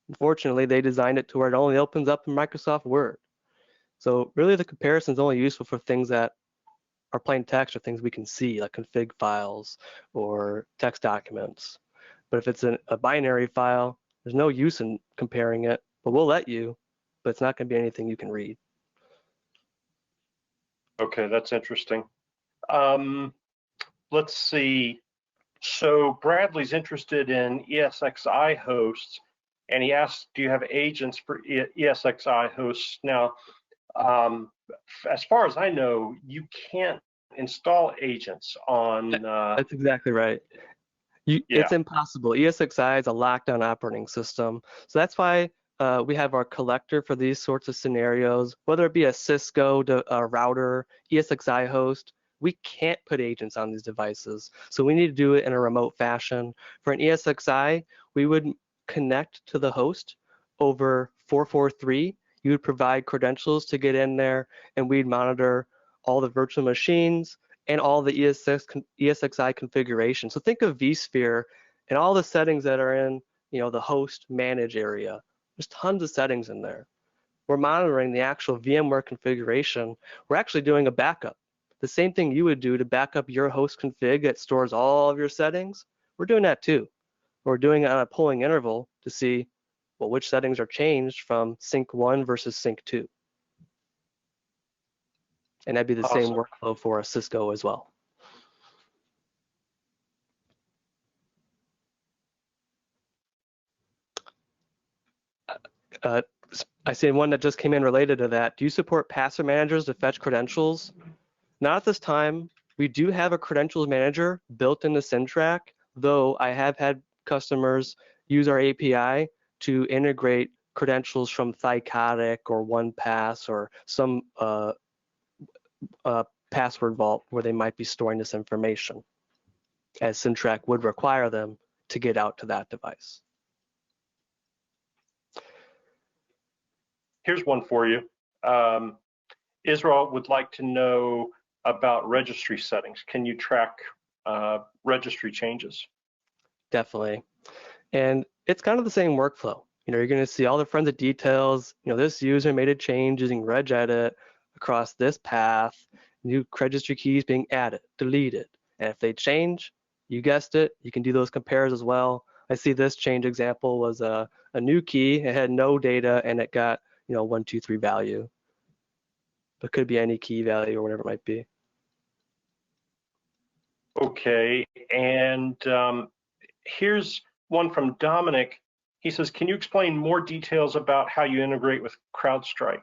Unfortunately, they designed it to where it only opens up in Microsoft Word. So really the comparison is only useful for things that are plain text or things we can see, like config files or text documents. But if it's a binary file, there's no use in comparing it, but we'll let you, but it's not going to be anything you can read. Okay, that's interesting. Let's see. So Bradley's interested in ESXi hosts, and he asked, do you have agents for ESXi hosts? Now, as far as I know, you can't install agents on. That's exactly right. Yeah. It's impossible. ESXi is a lockdown operating system. So that's why we have our collector for these sorts of scenarios, whether it be a Cisco router, ESXi host. We can't put agents on these devices. So we need to do it in a remote fashion. For an ESXi, we would connect to the host over 443. You would provide credentials to get in there, and we'd monitor all the virtual machines and all the ESXi configuration. So think of vSphere and all the settings that are in, the host manage area. There's tons of settings in there. We're monitoring the actual VMware configuration. We're actually doing a backup. The same thing you would do to back up your host config that stores all of your settings. We're doing that too. We're doing it on a polling interval to see, well, which settings are changed from sync 1 versus sync 2. And that'd be the same workflow for a Cisco as well. I see one that just came in related to that. Do you support password managers to fetch credentials? Not at this time. We do have a credentials manager built into CimTrak, though I have had customers use our API to integrate credentials from Thycotic or OnePass or some password vault where they might be storing this information, as CimTrak would require them to get out to that device. Here's one for you. Israel would like to know about registry settings. Can you track registry changes? Definitely. And it's kind of the same workflow. You're going to see all the forensic details. This user made a change using regedit across this path, new registry keys being added, deleted. And if they change, you guessed it, you can do those compares as well. I see this change example was a new key. It had no data and it got 123 value. It could be any key value or whatever it might be. Okay, and here's one from Dominic. He says, can you explain more details about how you integrate with CrowdStrike?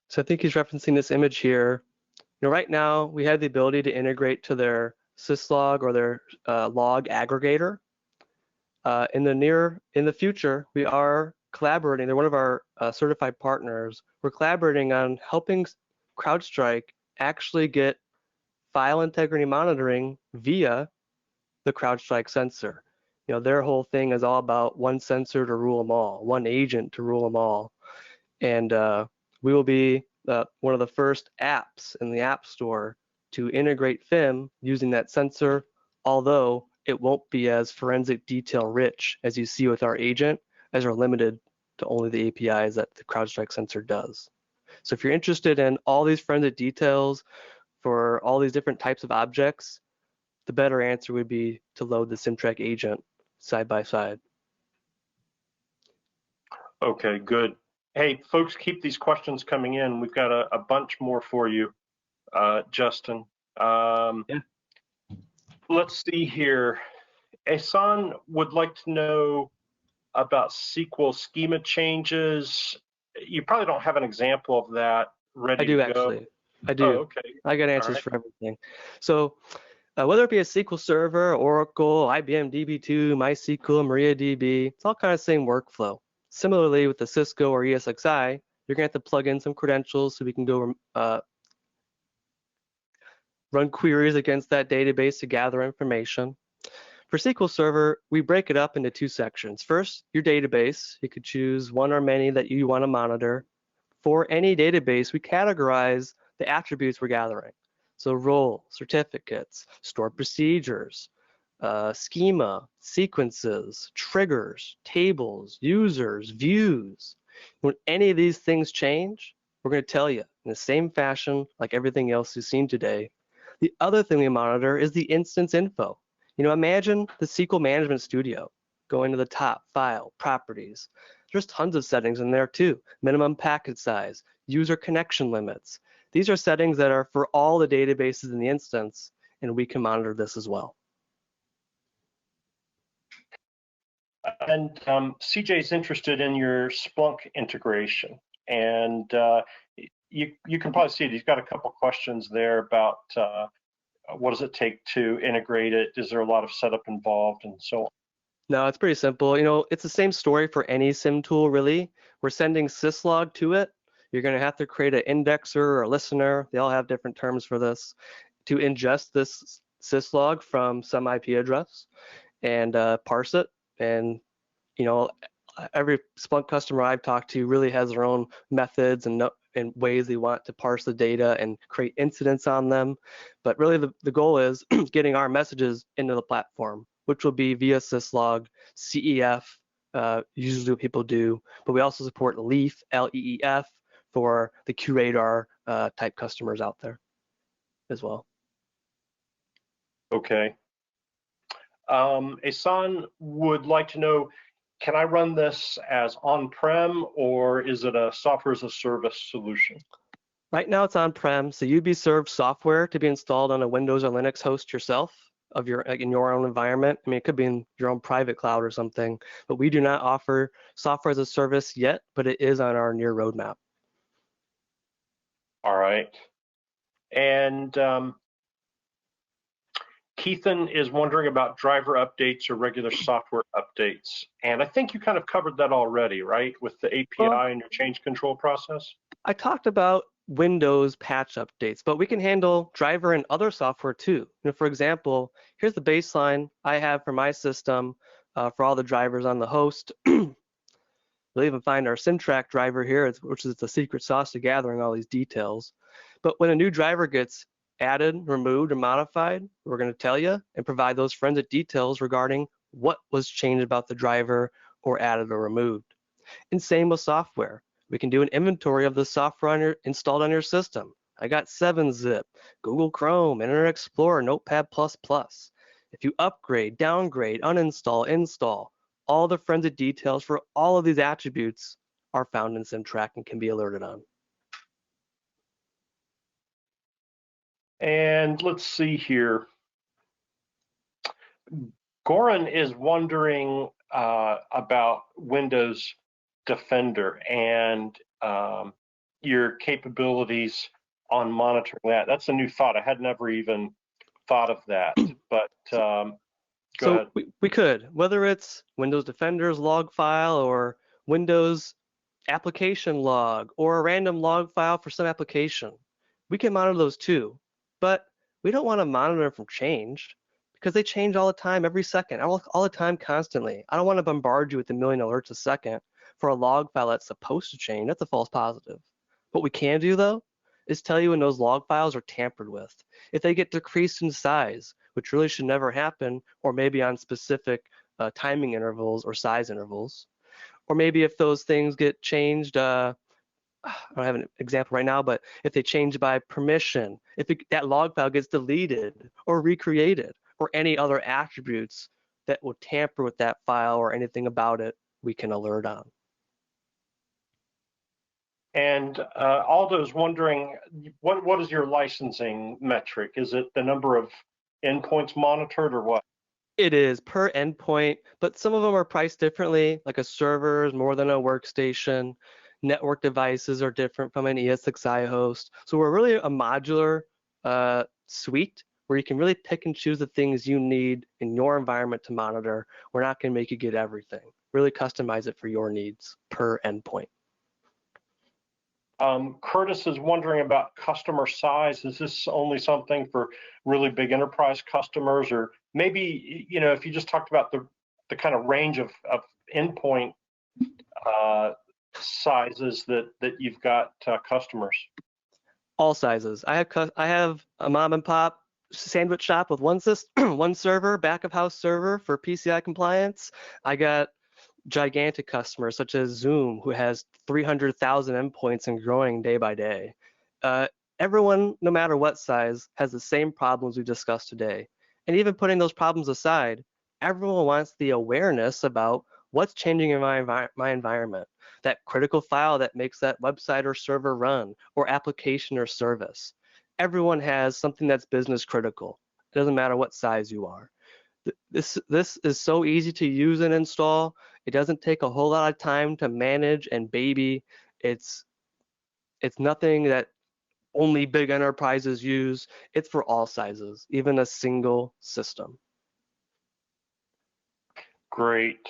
So I think he's referencing this image here. Right now, we have the ability to integrate to their syslog or their log aggregator. In the future, we are collaborating. They're one of our certified partners. We're collaborating on helping CrowdStrike actually get file integrity monitoring via the CrowdStrike sensor. Their whole thing is all about one sensor to rule them all, one agent to rule them all. And we will be one of the first apps in the App Store to integrate FIM using that sensor, although it won't be as forensic detail rich as you see with our agent, as we're limited to only the APIs that the CrowdStrike sensor does. So if you're interested in all these forensic details for all these different types of objects, the better answer would be to load the CimTrak agent side by side. Okay, good. Hey, folks, keep these questions coming in. We've got a bunch more for you, Justin. Yeah. Let's see here. Ehsan would like to know about SQL schema changes. You probably don't have an example of that ready to go. Actually. I do. Oh, okay. I got answers for everything. So whether it be a SQL Server, Oracle, IBM DB2, MySQL, MariaDB, it's all kind of the same workflow. Similarly, with the Cisco or ESXi, you're going to have to plug in some credentials so we can go run queries against that database to gather information. For SQL Server, we break it up into two sections. First, your database. You could choose one or many that you want to monitor. For any database, we categorize the attributes we're gathering. So role, certificates, stored procedures, schema, sequences, triggers, tables, users, views. When any of these things change, we're going to tell you in the same fashion like everything else you've seen today. The other thing we monitor is the instance info. Imagine the SQL Management Studio. Going to the top, File, Properties. There's tons of settings in there too. Minimum packet size, user connection limits. These are settings that are for all the databases in the instance, and we can monitor this as well. And CJ's interested in your Splunk integration, and you can probably see it. He's got a couple questions there about what does it take to integrate it? Is there a lot of setup involved, and so on? No, it's pretty simple. It's the same story for any SIM tool, really. We're sending syslog to it. You're going to have to create an indexer or a listener. They all have different terms for this to ingest this syslog from some IP address and parse it. And every Splunk customer I've talked to really has their own methods and ways they want to parse the data and create incidents on them. But really the goal is getting our messages into the platform, which will be via syslog, CEF, usually what people do, but we also support LEAF, LEEF, for the QRadar type customers out there as well. Okay. Asan would like to know, can I run this as on-prem or is it a software as a service solution? Right now it's on-prem, so you'd be served software to be installed on a Windows or Linux host yourself in your own environment. I mean, it could be in your own private cloud or something, but we do not offer software as a service yet, but it is on our near roadmap. All right. And Keithan is wondering about driver updates or regular software updates. And I think you kind of covered that already, right? With the API and your change control process? I talked about Windows patch updates, but we can handle driver and other software too. For example, here's the baseline I have for my system for all the drivers on the host. We'll even find our CimTrak driver here, which is the secret sauce to gathering all these details. But when a new driver gets added, removed, or modified, we're going to tell you and provide those forensic details regarding what was changed about the driver or added or removed. And same with software. We can do an inventory of the software installed on your system. I got 7-Zip, Google Chrome, Internet Explorer, Notepad++. If you upgrade, downgrade, uninstall, install, all the forensic details for all of these attributes are found in CimTrak and can be alerted on. And let's see here. Goran is wondering about Windows Defender and your capabilities on monitoring that. That's a new thought. I had never even thought of that, but go ahead. We could, whether it's Windows Defender's log file or Windows application log or a random log file for some application, we can monitor those too. But we don't want to monitor them from change because they change all the time, every second, all the time, constantly. I don't want to bombard you with a million alerts a second for a log file that's supposed to change. That's a false positive. What we can do though is tell you when those log files are tampered with. If they get decreased in size, which really should never happen, or maybe on specific timing intervals or size intervals, or maybe if those things get changed, I don't have an example right now, but if they change by permission, if that log file gets deleted or recreated, or any other attributes that will tamper with that file or anything about it, we can alert on. And Aldo's wondering, what is your licensing metric? Is it the number of endpoints monitored or what? It is per endpoint, but some of them are priced differently, like a server is more than a workstation. Network devices are different from an ESXi host. So we're really a modular suite where you can really pick and choose the things you need in your environment to monitor. We're not going to make you get everything. Really customize it for your needs per endpoint. Curtis is wondering about customer size. Is this only something for really big enterprise customers, or maybe, if you just talked about the kind of range of endpoint sizes that you've got customers. All sizes. I have a mom and pop sandwich shop with one server, back of house server for PCI compliance. I got gigantic customers such as Zoom, who has 300,000 endpoints and growing day by day. Everyone, no matter what size, has the same problems we discussed today. And even putting those problems aside, everyone wants the awareness about what's changing in my environment, that critical file that makes that website or server run, or application or service. Everyone has something that's business critical. It doesn't matter what size you are. This is so easy to use and install. It doesn't take a whole lot of time to manage and baby. It's nothing that only big enterprises use. It's for all sizes, even a single system. Great.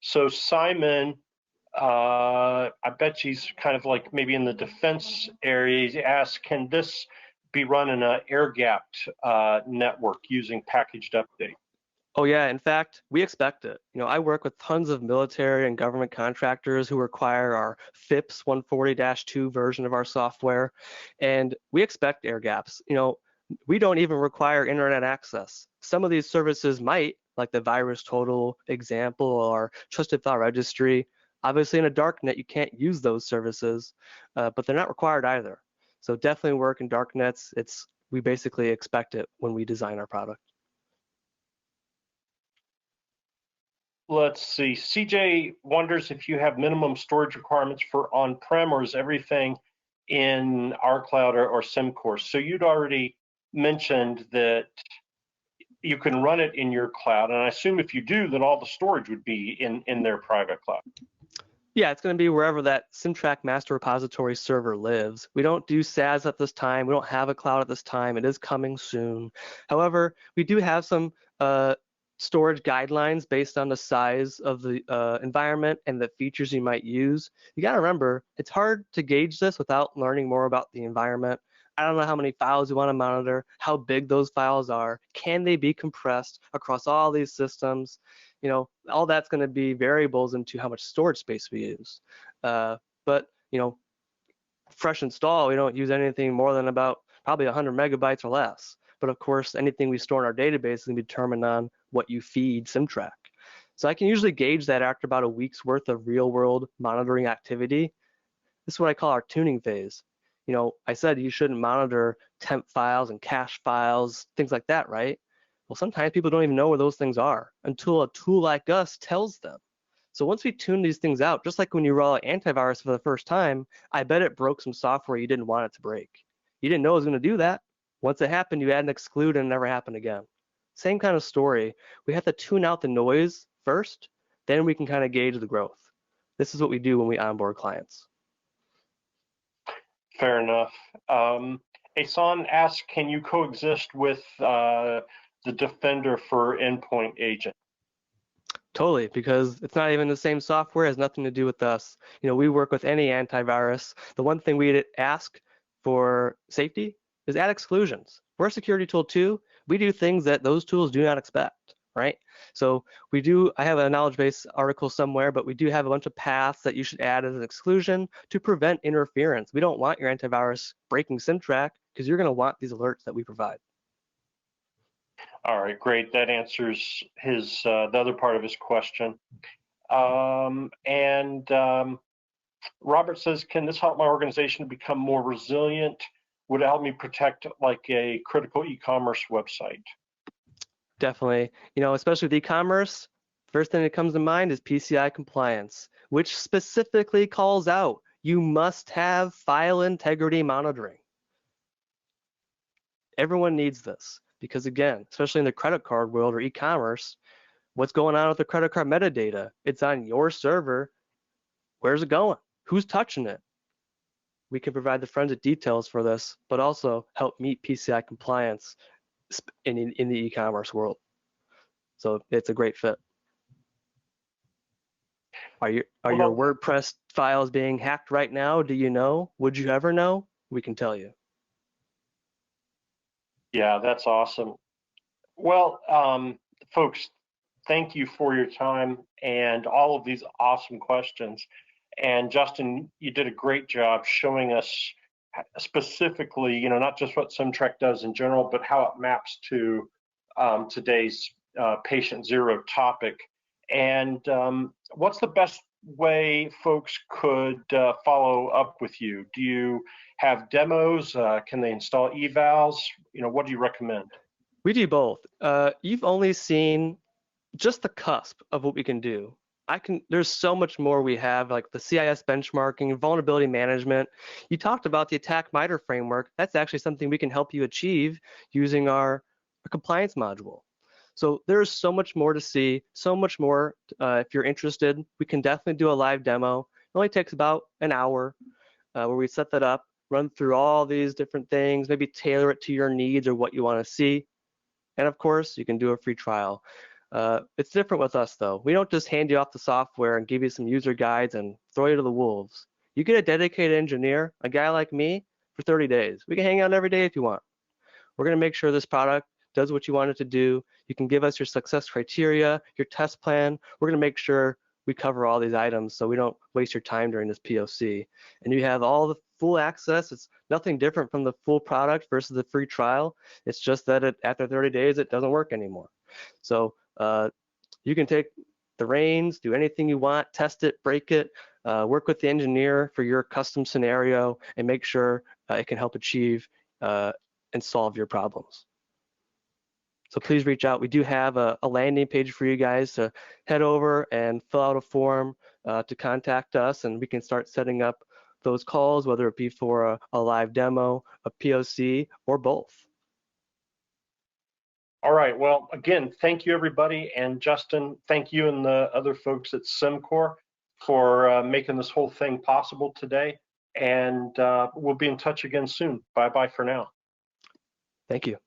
So Simon, I bet he's kind of like maybe in the defense area. He asks, can this be run in an air-gapped network using packaged update? Oh yeah, in fact, we expect it. I work with tons of military and government contractors who require our FIPS 140-2 version of our software, and we expect air gaps. We don't even require internet access. Some of these services might, like the VirusTotal example or Trusted File Registry. Obviously in a darknet, you can't use those services, but they're not required either. So definitely work in darknets. We basically expect it when we design our product. Let's see. CJ wonders if you have minimum storage requirements for on-prem, or is everything in our cloud or Cimcor? So you'd already mentioned that you can run it in your cloud, and I assume if you do, then all the storage would be in their private cloud. Yeah, it's going to be wherever that CimTrak master repository server lives. We don't do SaaS at this time. We don't have a cloud at this time. It is coming soon. However, we do have some storage guidelines based on the size of the environment and the features you might use. You got to remember, it's hard to gauge this without learning more about the environment. I don't know how many files you want to monitor, how big those files are, can they be compressed across all these systems? All that's going to be variables into how much storage space we use. But fresh install, we don't use anything more than about probably 100 megabytes or less. But of course, anything we store in our database is going to be determined on what you feed CimTrak. So I can usually gauge that after about a week's worth of real world monitoring activity. This is what I call our tuning phase. I said you shouldn't monitor temp files and cache files, things like that, right? Well, sometimes people don't even know where those things are until a tool like us tells them. So once we tune these things out, just like when you roll out antivirus for the first time, I bet it broke some software you didn't want it to break. You didn't know it was going to do that. Once it happened, you add an exclude and it never happened again. Same kind of story. We have to tune out the noise first, then we can kind of gauge the growth. This is what we do when we onboard clients. Fair enough. Asan asks, can you coexist with the Defender for Endpoint Agent? Totally, because it's not even the same software, it has nothing to do with us. We work with any antivirus. The one thing we'd ask for safety is add exclusions. We're a security tool too. We do things that those tools do not expect, right? So I have a knowledge base article somewhere, but we do have a bunch of paths that you should add as an exclusion to prevent interference. We don't want your antivirus breaking CimTrak because you're going to want these alerts that we provide. All right, great. That answers the other part of his question. Robert says, can this help my organization become more resilient? Would it help me protect like a critical e-commerce website? Definitely. Especially with e-commerce, first thing that comes to mind is PCI compliance, which specifically calls out you must have file integrity monitoring. Everyone needs this because, again, especially in the credit card world or e-commerce, what's going on with the credit card metadata? It's on your server. Where's it going? Who's touching it? We can provide the forensic details for this, but also help meet PCI compliance in the e-commerce world. So it's a great fit. Are your WordPress files being hacked right now? Do you know? Would you ever know? We can tell you. Yeah, that's awesome. Well, folks, thank you for your time and all of these awesome questions. And Justin, you did a great job showing us specifically, not just what CimTrak does in general, but how it maps to today's patient zero topic. And what's the best way folks could follow up with you? Do you have demos? Can they install evals? What do you recommend? We do both. You've only seen just the cusp of what we can do. There's so much more we have, like the CIS benchmarking, vulnerability management. You talked about the attack MITRE framework. That's actually something we can help you achieve using our compliance module. So there's so much more to see, so much more. If you're interested, we can definitely do a live demo. It only takes about an hour where we set that up, run through all these different things, maybe tailor it to your needs or what you want to see. And of course, you can do a free trial. It's different with us though. We don't just hand you off the software and give you some user guides and throw you to the wolves. You get a dedicated engineer, a guy like me, for 30 days. We can hang out every day if you want. We're gonna make sure this product does what you want it to do. You can give us your success criteria, your test plan. We're gonna make sure we cover all these items so we don't waste your time during this POC. And you have all the full access. It's nothing different from the full product versus the free trial. It's just that after 30 days, it doesn't work anymore. So you can take the reins, do anything you want, test it, break it, work with the engineer for your custom scenario, and make sure it can help achieve and solve your problems. So please reach out. We do have a landing page for you guys to head over and fill out a form to contact us, and we can start setting up those calls, whether it be for a live demo, a POC, or both. All right, well, again, thank you everybody. And Justin, thank you and the other folks at Cimcor for making this whole thing possible today. And we'll be in touch again soon. Bye-bye for now. Thank you.